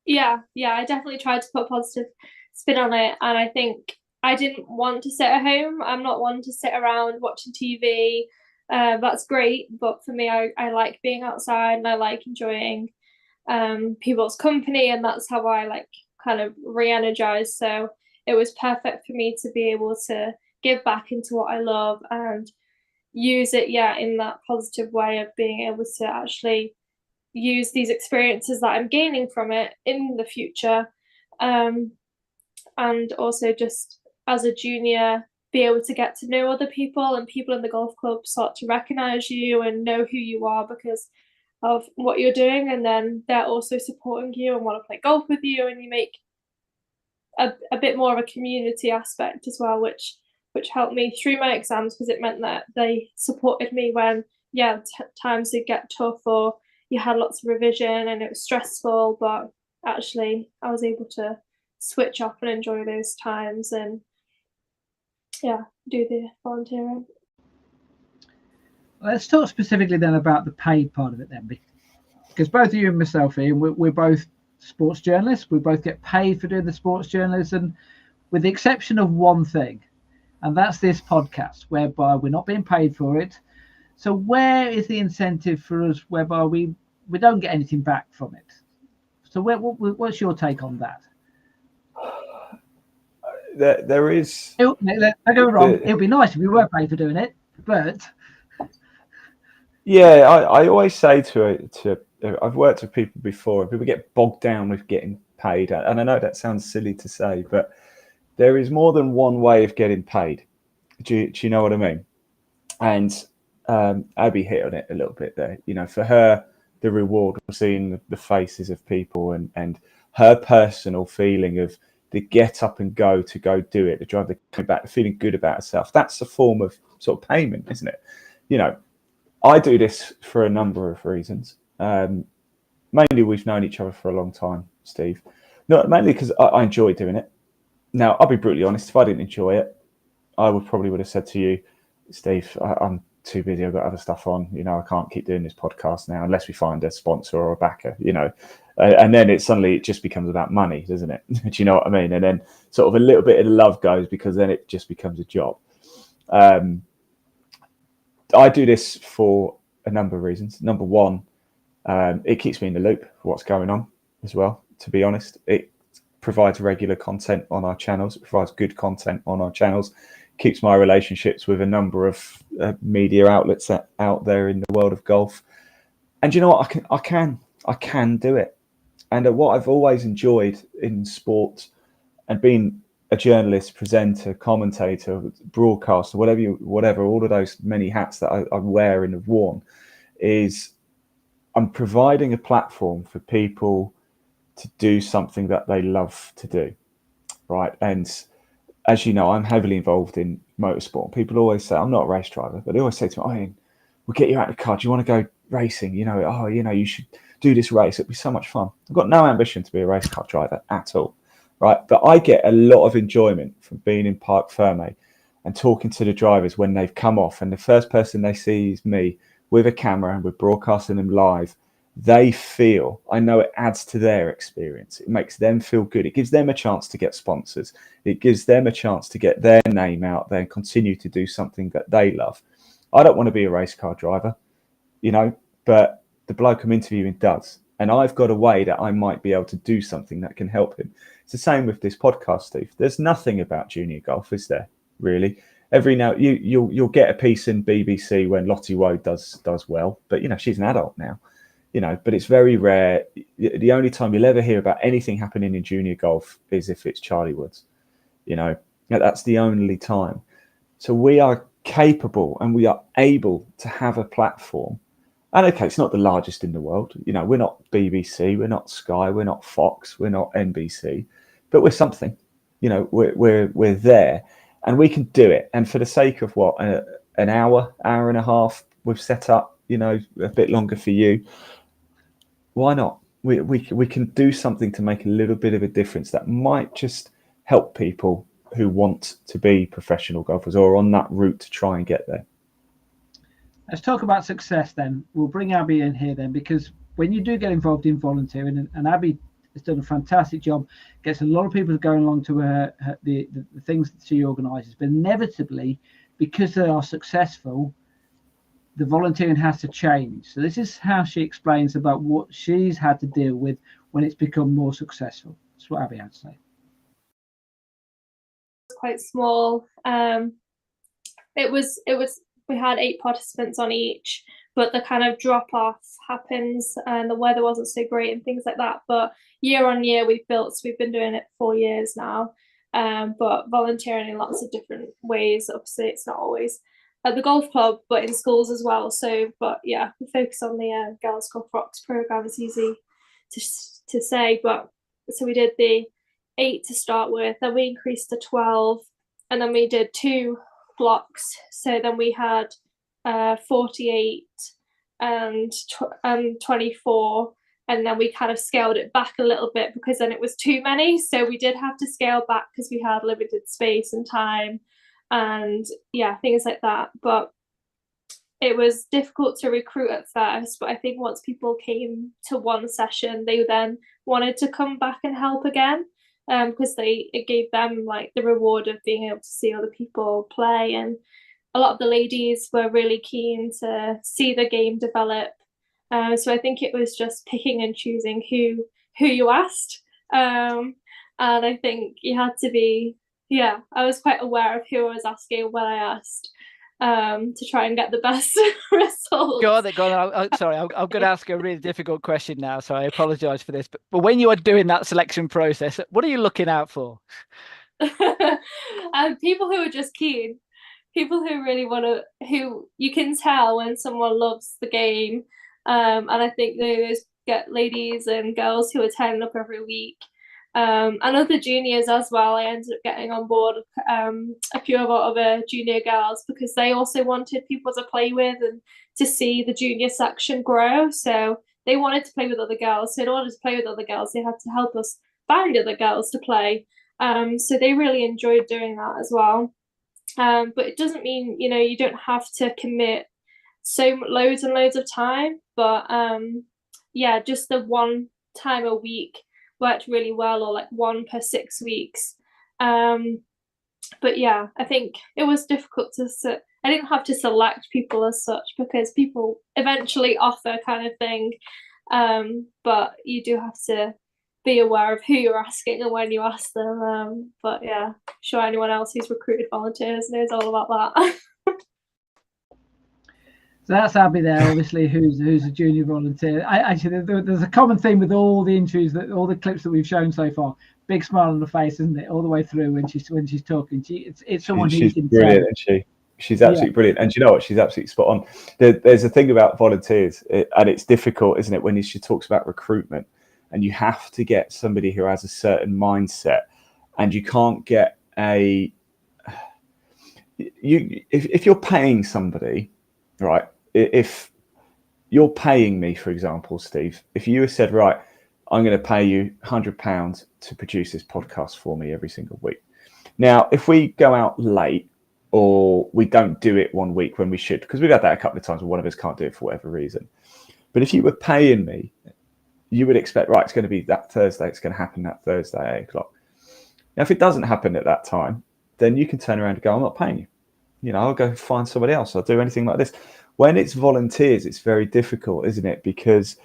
Yeah, I definitely tried to put a positive spin on it, and I think I didn't want to sit at home. I'm not one to sit around watching TV. That's great, but for me, I like being outside and I like enjoying people's company, and that's how I kind of re-energize. So it was perfect for me to be able to give back into what I love and use it, in that positive way of being able to actually use these experiences that I'm gaining from it in the future. And also just as a junior, be able to get to know other people, and people in the golf club start to recognize you and know who you are because of what you're doing, and then they're also supporting you and want to play golf with you, and you make a bit more of a community aspect as well, which helped me through my exams, because it meant that they supported me when times would get tough or you had lots of revision and it was stressful, but actually I was able to switch off and enjoy those times and do the volunteering. Let's talk specifically then about the paid part of it then, because both of you and myself, Ian, we're both sports journalists. We both get paid for doing the sports journalism, with the exception of one thing, and that's this podcast, whereby we're not being paid for it. So where is the incentive for us whereby we don't get anything back from it? So what's your take on that? There is. I go wrong. It would be nice if we were paid for doing it, but I always say to I've worked with people before, and people get bogged down with getting paid, and I know that sounds silly to say, but there is more than one way of getting paid. Do you know what I mean? And Abi hit on it a little bit there. For her, the reward was seeing the faces of people and her personal feeling of the get up and go do it, the drive, the coming back, feeling good about herself. That's a form of sort of payment, isn't it? I do this for a number of reasons. mainly we've known each other for a long time, Steve. Not mainly because I enjoy doing it. Now, I'll be brutally honest. If I didn't enjoy it, I probably would have said to you, Steve, I'm too busy. I've got other stuff on. I can't keep doing this podcast now unless we find a sponsor or a backer. And then it just becomes about money, doesn't it? Do you know what I mean? And then sort of a little bit of love goes, because then it just becomes a job. I do this for a number of reasons. Number one, it keeps me in the loop for what's going on as well. To be honest, it provides regular content on our channels. It provides good content on our channels. Keeps my relationships with a number of media outlets out there in the world of golf. And you know what? I can do it. And what I've always enjoyed in sport, and being a journalist, presenter, commentator, broadcaster, whatever, all of those many hats that I wear and have worn, is I'm providing a platform for people to do something that they love to do, right? And as you know, I'm heavily involved in motorsport. People always say, I'm not a race driver, but they always say to me, oh, we'll get you out of the car. Do you want to go racing? You should do this race. It'd be so much fun. I've got no ambition to be a race car driver at all, right? But I get a lot of enjoyment from being in Parc Fermé and talking to the drivers when they've come off, and the first person they see is me with a camera, and we're broadcasting them live. They feel, I know it adds to their experience. It makes them feel good. It gives them a chance to get sponsors. It gives them a chance to get their name out there and continue to do something that they love. I don't want to be a race car driver, but the bloke I'm interviewing does. And I've got a way that I might be able to do something that can help him. It's the same with this podcast, Steve. There's nothing about junior golf, is there, really? Every now you'll get a piece in BBC when Lottie Woad does well, but she's an adult now. But it's very rare. The only time you'll ever hear about anything happening in junior golf is if it's Charlie Woods. That's the only time. So we are capable and we are able to have a platform. And okay, it's not the largest in the world. We're not BBC, we're not Sky, we're not Fox, we're not NBC, but we're something. We're there, and we can do it. And for the sake of an hour and a half, we've set up. A bit longer for you. Why not? We can do something to make a little bit of a difference that might just help people who want to be professional golfers or on that route to try and get there. Let's talk about success then. We'll bring Abi in here then, because when you do get involved in volunteering, and Abi has done a fantastic job, gets a lot of people going along to the things that she organises, but inevitably, because they are successful, the volunteering has to change. So this is how she explains about what she's had to deal with when it's become more successful. That's what Abi had to say. It's quite small. It was we had 8 participants on each, but the kind of drop off happens and the weather wasn't so great and things like that. But year on year we've built, so we've been doing it 4 years now. But volunteering in lots of different ways. Obviously it's not always at the golf club, but in schools as well. So, but yeah, we focus on the Girls Golf Rocks program. It's easy to say, but so we did the 8 to start with, then we increased to 12, and then we did 2 blocks. So then we had 48 and 24, and then we kind of scaled it back a little bit because then it was too many. So we did have to scale back because we had limited space and time. And yeah, things like that. But it was difficult to recruit at first, but I think once people came to one session, they then wanted to come back and help again, because it gave them like the reward of being able to see other people play. And a lot of the ladies were really keen to see the game develop. So I think it was just picking and choosing who you asked. And I think you had to be, yeah, I was quite aware of who I was asking when I asked, to try and get the best results. Go on. Sorry, I'm going to ask a really difficult question now, so I apologise for this. But when you are doing that selection process, what are you looking out for? People who are just keen, people who really want to, who you can tell when someone loves the game. And I think those get ladies and girls who attend up every week. And other juniors as well. I ended up getting on board a few of our other junior girls because they also wanted people to play with and to see the junior section grow. So they wanted to play with other girls. So in order to play with other girls, they had to help us find other girls to play. So they really enjoyed doing that as well. But it doesn't mean, you know, you don't have to commit loads and loads of time. But yeah, just the one time a week worked really well, or like one per 6 weeks. But yeah, I think it was difficult I didn't have to select people as such, because people eventually offer, kind of thing. But you do have to be aware of who you're asking and when you ask them. But yeah, I'm sure anyone else who's recruited volunteers knows all about that. So that's Abi there, obviously, who's a junior volunteer. Actually, there's a common theme with all the interviews, all the clips that we've shown so far. Big smile on the face, isn't it, all the way through when she's talking. It's someone who she's can brilliant, isn't she? She's absolutely brilliant. And you know what? She's absolutely spot on. There's a thing about volunteers, and it's difficult, isn't it, when she talks about recruitment, and you have to get somebody who has a certain mindset, and you can't get if you're paying somebody, right? If you're paying me, for example, Steve, if you said, right, I'm going to pay you £100 to produce this podcast for me every single week. Now, if we go out late, or we don't do it one week when we should, because we've had that a couple of times where one of us can't do it for whatever reason. But if you were paying me, you would expect, right, it's going to be that Thursday, it's going to happen that Thursday at 8 o'clock. Now, if it doesn't happen at that time, then you can turn around and go, I'm not paying you. You know, I'll go find somebody else. I'll do anything like this. When it's volunteers, it's very difficult, isn't it? Because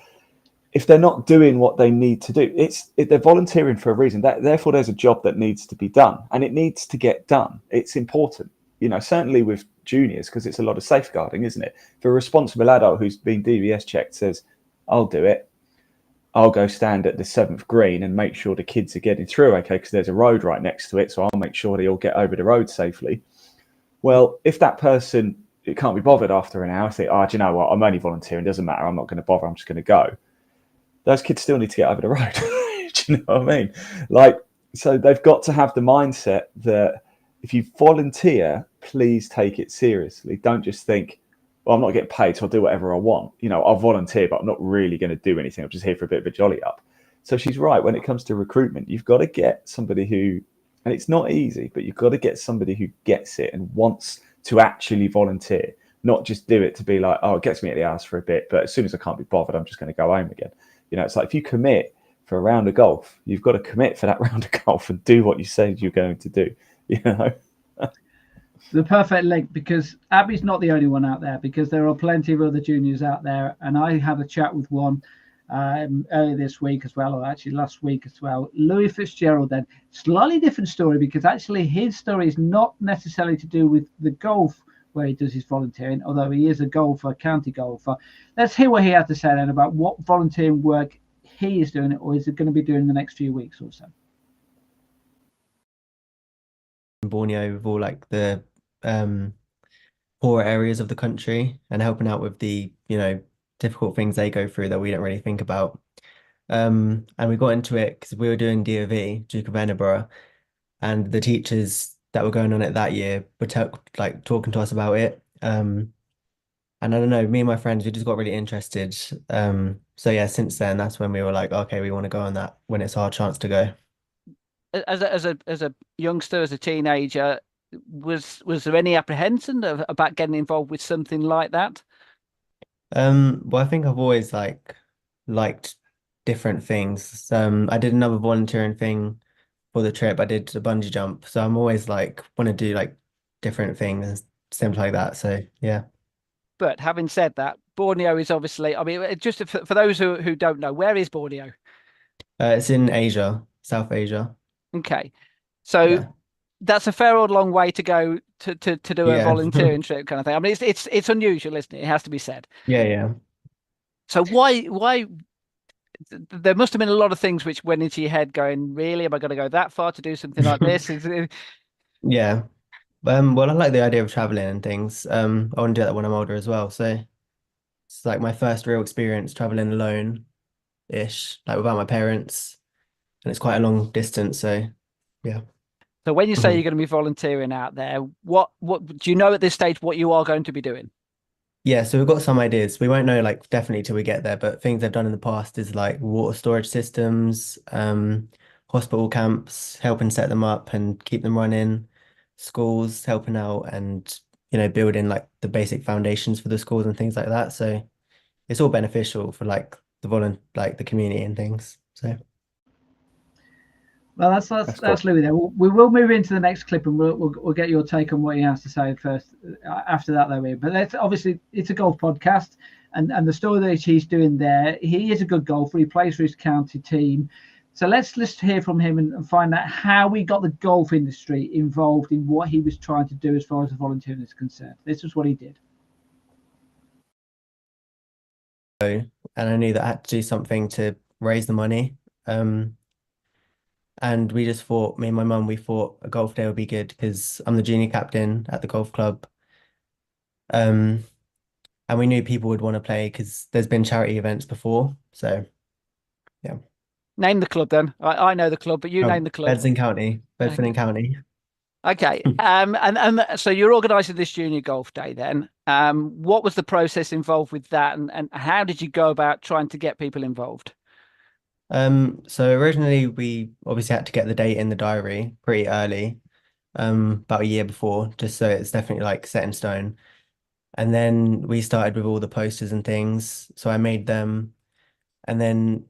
if they're not doing what they need to do, they're volunteering for a reason. Therefore, there's a job that needs to be done, and it needs to get done. It's important, you know, certainly with juniors, because it's a lot of safeguarding, isn't it? If a responsible adult who's been DVS checked says, I'll do it, I'll go stand at the 7th green and make sure the kids are getting through okay, because there's a road right next to it, so I'll make sure they all get over the road safely. Well, if that person, it can't be bothered after an hour, think, oh, do you know what, I'm only volunteering, it doesn't matter, I'm not going to bother, I'm just going to go. Those kids still need to get over the road. Do you know what I mean? Like, so they've got to have the mindset that if you volunteer, please take it seriously. Don't just think, well, I'm not getting paid, so I'll do whatever I want. You know, I'll volunteer, but I'm not really going to do anything. I'm just here for a bit of a jolly up. So she's right. When it comes to recruitment, you've got to get somebody who, and it's not easy, but you've got to get somebody who gets it and wants to actually volunteer, not just do it to be like, oh, it gets me at the house for a bit, but as soon as I can't be bothered, I'm just going to go home again. You know, it's like if you commit for a round of golf, you've got to commit for that round of golf and do what you said you're going to do, you know. The perfect link, because Abi's not the only one out there, because there are plenty of other juniors out there, and I had a chat with one earlier this week as well, or actually last week as well. Louis Fitzgerald, then slightly different story, because actually his story is not necessarily to do with the golf where he does his volunteering, although he is a golfer, county golfer. Let's hear what he had to say then about what volunteering work he is doing, or is it going to be doing in the next few weeks or so. Borneo, with all like the poorer areas of the country, and helping out with the, you know, difficult things they go through that we don't really think about. And we got into it because we were doing DOV, Duke of Edinburgh, and the teachers that were going on it that year were talking to us about it. And I don't know, me and my friends, we just got really interested. So yeah, since then, that's when we were like, okay, we want to go on that when it's our chance to go. As a youngster, as a teenager, was there any apprehension about getting involved with something like that? Well, I think I've always liked different things. I did another volunteering thing for the trip. I did a bungee jump, so I'm always want to do different things, things like that. So yeah. But having said that, Borneo is obviously, I mean, just for those who don't know, where is Borneo? It's in Asia, South Asia. Okay, so Yeah. That's a fair old long way to go to do a Yeah. volunteering trip kind of thing. I mean, it's unusual, isn't it? It has to be said. Yeah. So why? There must have been a lot of things which went into your head going, really, am I going to go that far to do something like this? Yeah. Well, I like the idea of traveling and things. I want to do that when I'm older as well. So it's like my first real experience traveling alone-ish, without my parents, and it's quite a long distance. So yeah. So when you say you're going to be volunteering out there, what do you know at this stage what you are going to be doing? Yeah, so we've got some ideas. We won't know like definitely till we get there, but things they've done in the past is like water storage systems, hospital camps, helping set them up and keep them running, schools helping out and building like the basic foundations for the schools and things like that. So it's all beneficial for like the community and things. So Well, That's cool. that's Louis there. We will move into the next clip, and we'll get your take on what he has to say first. After that, though, but that's obviously it's a golf podcast, and the story that he's doing there. He is a good golfer. He plays for his county team. So let's hear from him and find out how we got the golf industry involved in what he was trying to do as far as the volunteering is concerned. This is what he did. and I knew that I had to do something to raise the money. And we just thought, me and my mum, we thought a golf day would be good because I'm the junior captain at the golf club. And we knew people would want to play because there's been charity events before. So yeah. Name the club then. I know the club, but you name the club. Bedford and County. Okay. And so you're organising this junior golf day then. What was the process involved with that, and how did you go about trying to get people involved? So originally we obviously had to get the date in the diary pretty early, about a year before, just so it's definitely like set in stone. And then we started with all the posters and things. So I made them, and then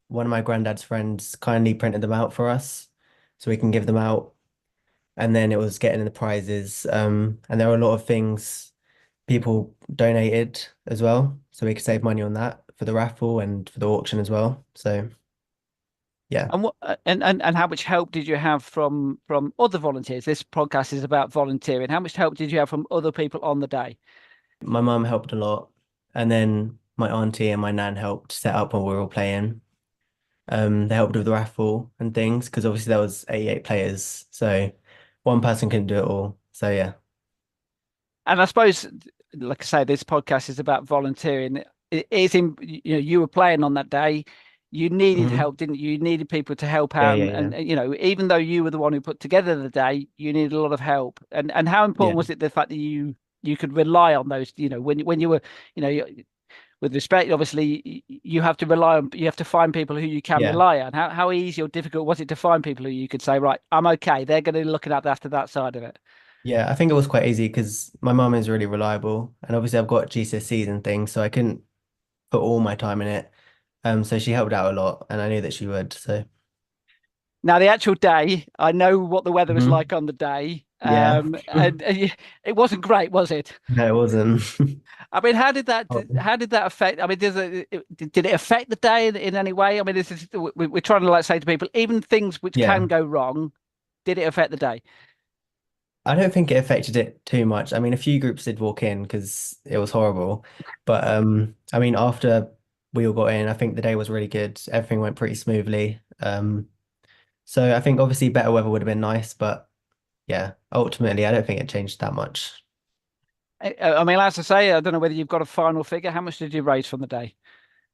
one of my granddad's friends kindly printed them out for us so we can give them out. And then it was getting the prizes. And there were a lot of things people donated as well, so we could save money on that for the raffle and for the auction as well. So yeah. And what and how much help did you have from other volunteers? This podcast is about volunteering. How much help did you have from other people on the day? My mum helped a lot, and then my auntie and my nan helped set up when we were all playing. They helped with the raffle and things because obviously there was 88 players, so one person couldn't do it all. So yeah. And I suppose, like I say, this podcast is about volunteering. It is in, you were playing on that day. You needed help, didn't you? You needed people to help out, Yeah. and even though you were the one who put together the day, you needed a lot of help. And how important was it the fact that you could rely on those? When you were, with respect, obviously you have to rely on, you have to find people who you can Yeah. rely on. How easy or difficult was it to find people who you could say, right, I'm okay, they're going to be looking at after that side of it? Yeah, I think it was quite easy because my mum is really reliable, and obviously I've got GCSEs and things, so I couldn't put all my time in it. So she helped out a lot, and I knew that she would. So Now, the actual day, I know what the weather was Mhm. like on the day. Yeah. And it wasn't great, was it? No, it wasn't. I mean, how did that Oh. affect? I mean, did it affect the day in any way? I mean, we're trying to like say to people, even things which Yeah. can go wrong, did it affect the day? I don't think it affected it too much. I mean, a few groups did walk in because it was horrible. But I mean, after we all got in, I think the day was really good. Everything went pretty smoothly. So I think obviously better weather would have been nice, but yeah, ultimately I don't think it changed that much. I mean, as I say, I don't know whether you've got a final figure. How much did you raise from the day?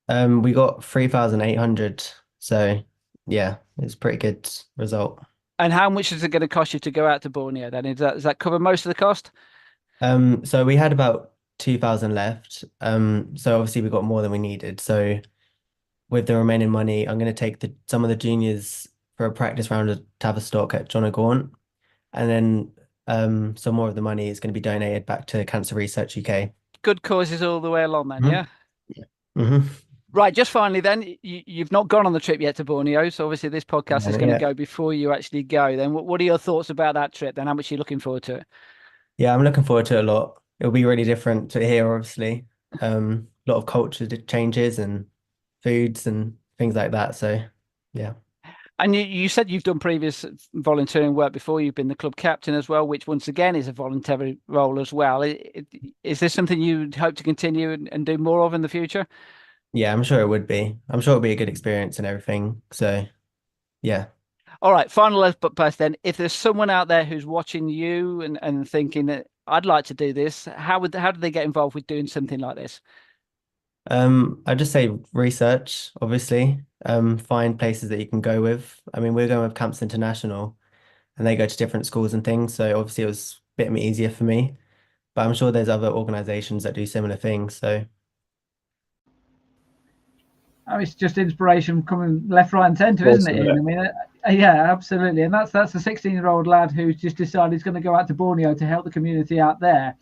We got 3,800. So yeah, it's a pretty good result. And how much is it going to cost you to go out to Borneo then? Does that cover most of the cost? So we had about 2,000 left. So obviously we got more than we needed. So with the remaining money, I'm going to take some of the juniors for a practice round at Tavistock at John O'Gaunt, and then some more of the money is going to be donated back to Cancer Research UK. Good causes all the way along then, yeah? Mm-hmm. Right, just finally then, you've not gone on the trip yet to Borneo, so obviously this podcast is going to go before you actually go. Then what are your thoughts about that trip then? How much are you looking forward to it? Yeah, I'm looking forward to it a lot. It'll be really different to here, obviously. A lot of culture changes and foods and things like that. So yeah. And you said you've done previous volunteering work before. You've been the club captain as well, which once again is a voluntary role as well. Is this something you hope to continue and do more of in the future? Yeah, I'm sure it would be. I'm sure it'll be a good experience and everything. So yeah. All right, final but first then, if there's someone out there who's watching you and thinking that I'd like to do this, how do they get involved with doing something like this? I'd just say research, obviously. Find places that you can go with. I mean, we're going with Camps International and they go to different schools and things. So obviously it was a bit easier for me. but I'm sure there's other organizations that do similar things. So it's just inspiration coming left, right, and centre, isn't it, Ian? I mean, yeah, absolutely. And that's a 16-year-old lad who's just decided he's going to go out to Borneo to help the community out there,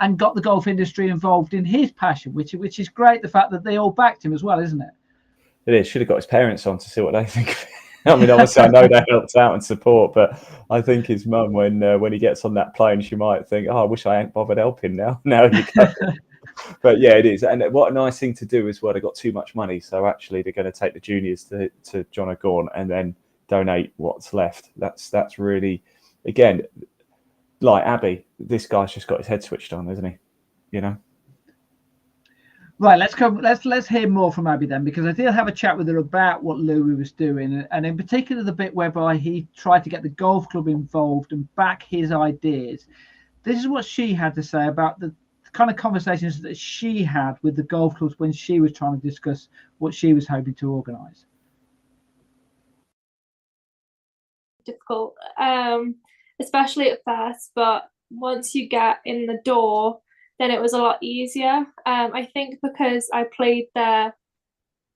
and got the golf industry involved in his passion, which is great. The fact that they all backed him as well, isn't it? It is. Should have got his parents on to see what they think of it. I mean, obviously, I know they helped out and support, but I think his mum, when he gets on that plane, she might think, "Oh, I wish I hadn't bothered helping now." Now you go. But yeah, it is. And what a nice thing to do as well. They got too much money, so actually they're going to take the juniors to John O'Gorn and then donate what's left. That's really, again, like Abi, this guy's just got his head switched on, isn't he? You know. Right, let's hear more from Abi then, because I did have a chat with her about what Louis was doing, and in particular the bit whereby he tried to get the golf club involved and back his ideas. This is what she had to say about the kind of conversations that she had with the golf clubs when she was trying to discuss what she was hoping to organise. Difficult, especially at first, but once you get in the door, then it was a lot easier. I think because I played there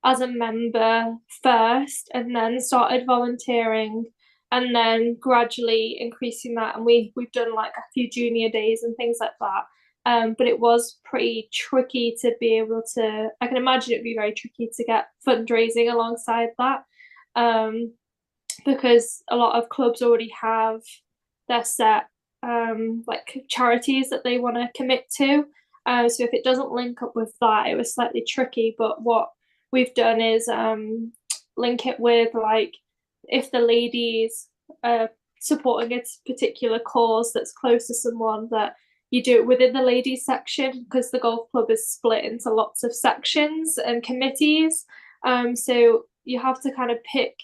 as a member first and then started volunteering and then gradually increasing that, and we've done like a few junior days and things like that. But it was pretty tricky to be able to, I can imagine it'd be very tricky to get fundraising alongside that, because a lot of clubs already have their set like charities that they want to commit to. So if it doesn't link up with that, it was slightly tricky. But what we've done is link it with, like, if the ladies are supporting a particular cause that's close to someone, that you do it within the ladies section, because the golf club is split into lots of sections and committees. So you have to kind of pick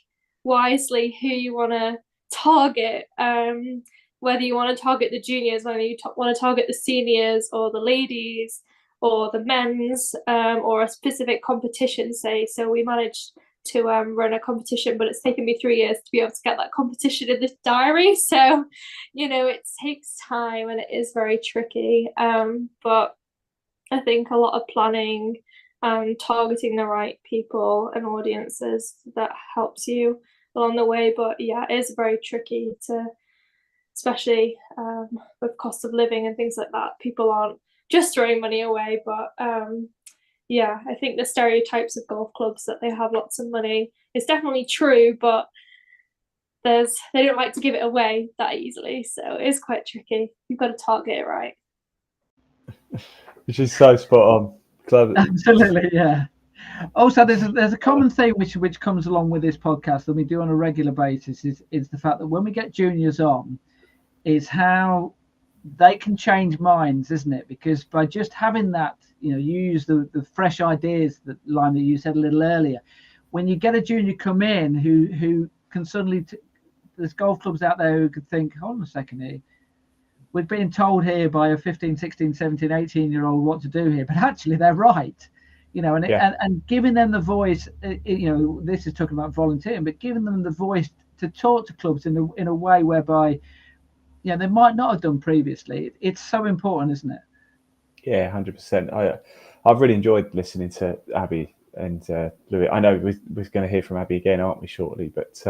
wisely who you want to target, whether you want to target the juniors, whether you want to target the seniors or the ladies or the men's, or a specific competition, say. So we managed to run a competition, but it's taken me 3 years to be able to get that competition in this diary. So, you know, it takes time and it is very tricky. But I think a lot of planning and targeting the right people and audiences that helps you along the way. But yeah, it is very tricky to, especially with cost of living and things like that. People aren't just throwing money away, but yeah, I think the stereotypes of golf clubs that they have lots of money is definitely true, but they don't like to give it away that easily, so it's quite tricky. You've got to target it right. Which is so spot on. Clever. Absolutely, yeah. Also, there's a common theme which comes along with this podcast that we do on a regular basis, is the fact that when we get juniors on, is how they can change minds, isn't it? Because by just having that, you know, you use the fresh ideas, that line that you said a little earlier. When you get a junior come in who can suddenly, there's golf clubs out there who could think, hold on a second here, we're being told here by a 15, 16, 17, 18-year-old what to do here, but actually they're right. You know, and giving them the voice, you know, this is talking about volunteering, but giving them the voice to talk to clubs in a way whereby, yeah, they might not have done previously. It's so important, isn't it? Yeah, 100%. I've really enjoyed listening to Abi and Louis. I know we're going to hear from Abi again, aren't we, shortly? But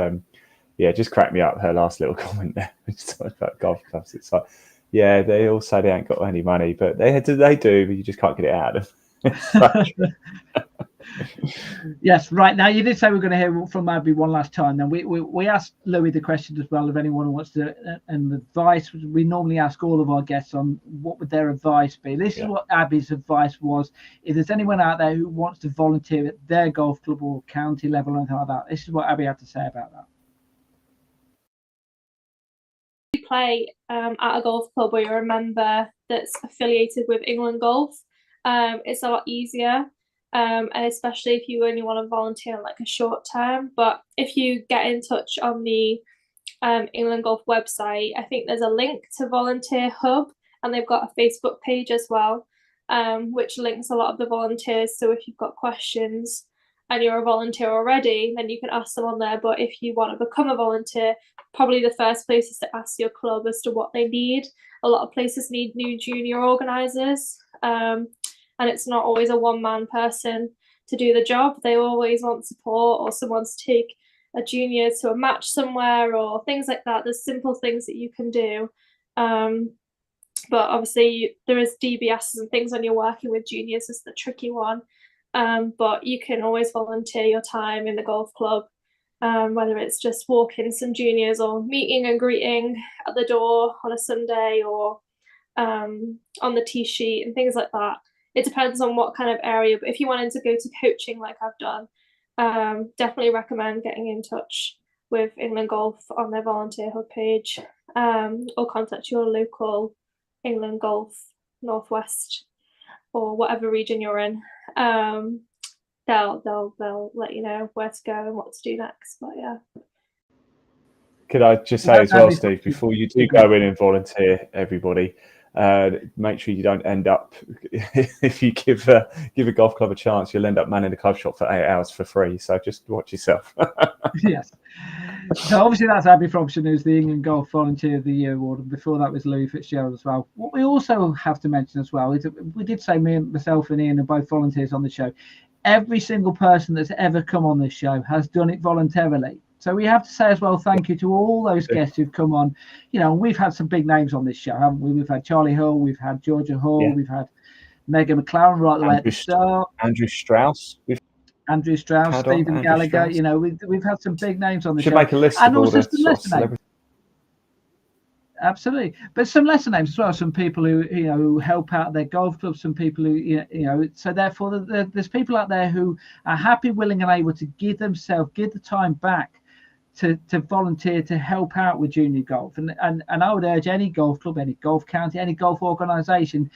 yeah, just cracked me up, her last little comment there. Just talking about golf clubs. It's like, yeah, they all say they ain't got any money, but they do, but you just can't get it out of them. Yes, right. Now, you did say we're going to hear from Abi one last time. Then we asked Louis the question as well, if anyone wants to, and advice. We normally ask all of our guests on what would their advice be. This is what Abi's advice was. If there's anyone out there who wants to volunteer at their golf club or county level or anything like that, this is what Abi had to say about that. You play at a golf club where you're a member that's affiliated with England Golf, it's a lot easier. And especially if you only want to volunteer on like a short term. But if you get in touch on the England Golf website, I think there's a link to Volunteer Hub, and they've got a Facebook page as well, which links a lot of the volunteers. So if you've got questions and you're a volunteer already, then you can ask them on there. But if you want to become a volunteer, probably the first place is to ask your club as to what they need. a lot of places need new junior organisers, and it's not always a one-man person to do the job. They always want support or someone to take a junior to a match somewhere or things like that. There's simple things that you can do. But obviously there is DBSs and things when you're working with juniors is the tricky one. But you can always volunteer your time in the golf club, whether it's just walking some juniors or meeting and greeting at the door on a Sunday or on the tee sheet and things like that. It depends on what kind of area, but if you wanted to go to coaching like I've done, definitely recommend getting in touch with England Golf on their volunteer hub page, or contact your local England Golf Northwest or whatever region you're in. They'll let you know where to go and what to do next. But yeah. Could I just say as well, Steve, before you do go in and volunteer, everybody, make sure you don't end up, if you give a golf club a chance, you'll end up manning the club shop for 8 hours for free. So just watch yourself. Yes. So obviously that's Abi Frodsham, who's the England Golf Volunteer of the Year award, and before that was Louis Fitzgerald as well. What we also have to mention as well is that we did say myself and Ian are both volunteers on the show. Every single person that's ever come on this show has done it voluntarily. So we have to say as well, thank you to all those guests who've come on. You know, we've had some big names on this show, haven't we? We've had Charlie Hull, we've had Georgia Hall, we've had Megan McLaren right the way at the start. Andrew Strauss, Stephen Gallagher. You know, we've had some big names on the show. Should make a list of all the celebrities. Absolutely, but some lesser names as well. Some people who help out their golf clubs. Some people who So therefore, there's people out there who are happy, willing, and able to give the time back to volunteer to help out with junior golf. And I would urge any golf club, any golf county, any golf organisation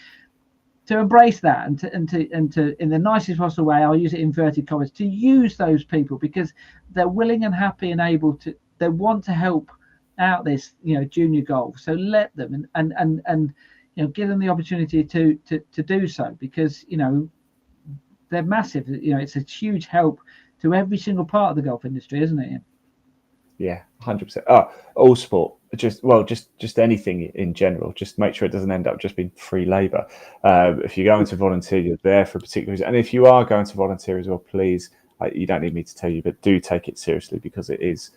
to embrace that and to in the nicest possible way, I'll use it in inverted commas, to use those people because they're willing and happy and able to. They want to help out this junior golf. So let them and give them the opportunity to do so, because they're massive. It's a huge help to every single part of the golf industry, isn't it, Ian? Yeah, 100%. All sport, just anything in general. Just make sure it doesn't end up just being free labour. If you're going to volunteer, you're there for a particular reason. And if you are going to volunteer as well, please, you don't need me to tell you, but do take it seriously, because it is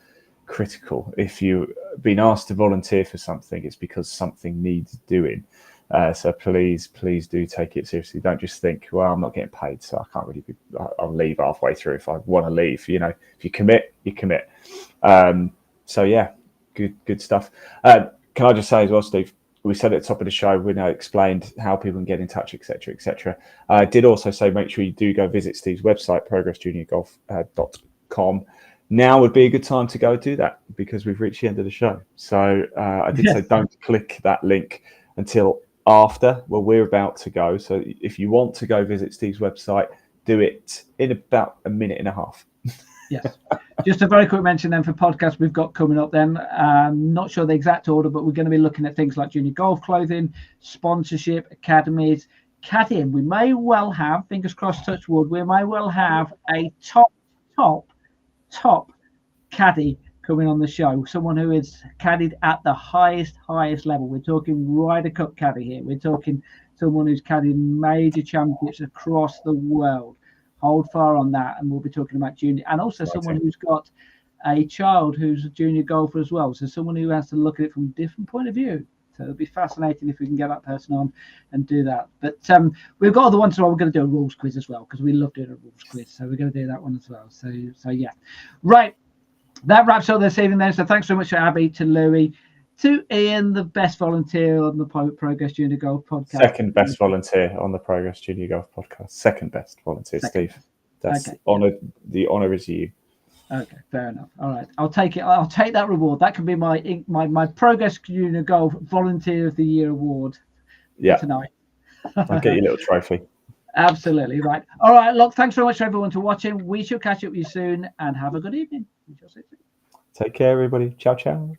critical. If you've been asked to volunteer for something, it's because something needs doing. So please do take it seriously. Don't just think, well, I'm not getting paid, so I can't really I'll leave halfway through if I want to leave. If you commit, you commit. So yeah, good stuff. Can I just say as well, Steve, we said at the top of the show, we now explained how people can get in touch, etc., etc. I did also say make sure you do go visit Steve's website, progressjuniorgolf.com. Now would be a good time to go do that, because we've reached the end of the show. So I did say don't click that link until after. Well, we're about to go. So if you want to go visit Steve's website, do it in about a minute and a half. Yes. Just a very quick mention then for podcasts we've got coming up then. Not sure the exact order, but we're going to be looking at things like junior golf clothing, sponsorship, academies, caddying. We may well have, fingers crossed, touch wood, we may well have a top caddy coming on the show, someone who is caddied at the highest level. We're talking Ryder Cup caddy here. We're talking someone who's caddied major championships across the world. Hold fire on that, and we'll be talking about junior, and also someone who's got a child who's a junior golfer as well, so someone who has to look at it from a different point of view. So it'll be fascinating if we can get that person on and do that. But we've got other ones as well. We're going to do a rules quiz as well, because we love doing a rules quiz, so we're going to do that one as well. So yeah, right. That wraps up this evening then. So thanks so much to Abi, to Louis, to Ian, the best volunteer on the Progress Junior Golf podcast. Second best volunteer on the Progress Junior Golf podcast. Second best volunteer, Steve. That's honour. The honour is you. Okay, fair enough. All right, I'll take it. I'll take that reward. That can be my Progress Junior Golf Volunteer of the Year award. Yeah. Tonight. I'll get you a little trophy. Absolutely right. All right. Look, thanks very much to everyone for watching. We shall catch up with you soon, and have a good evening. Take care, everybody. Ciao, ciao.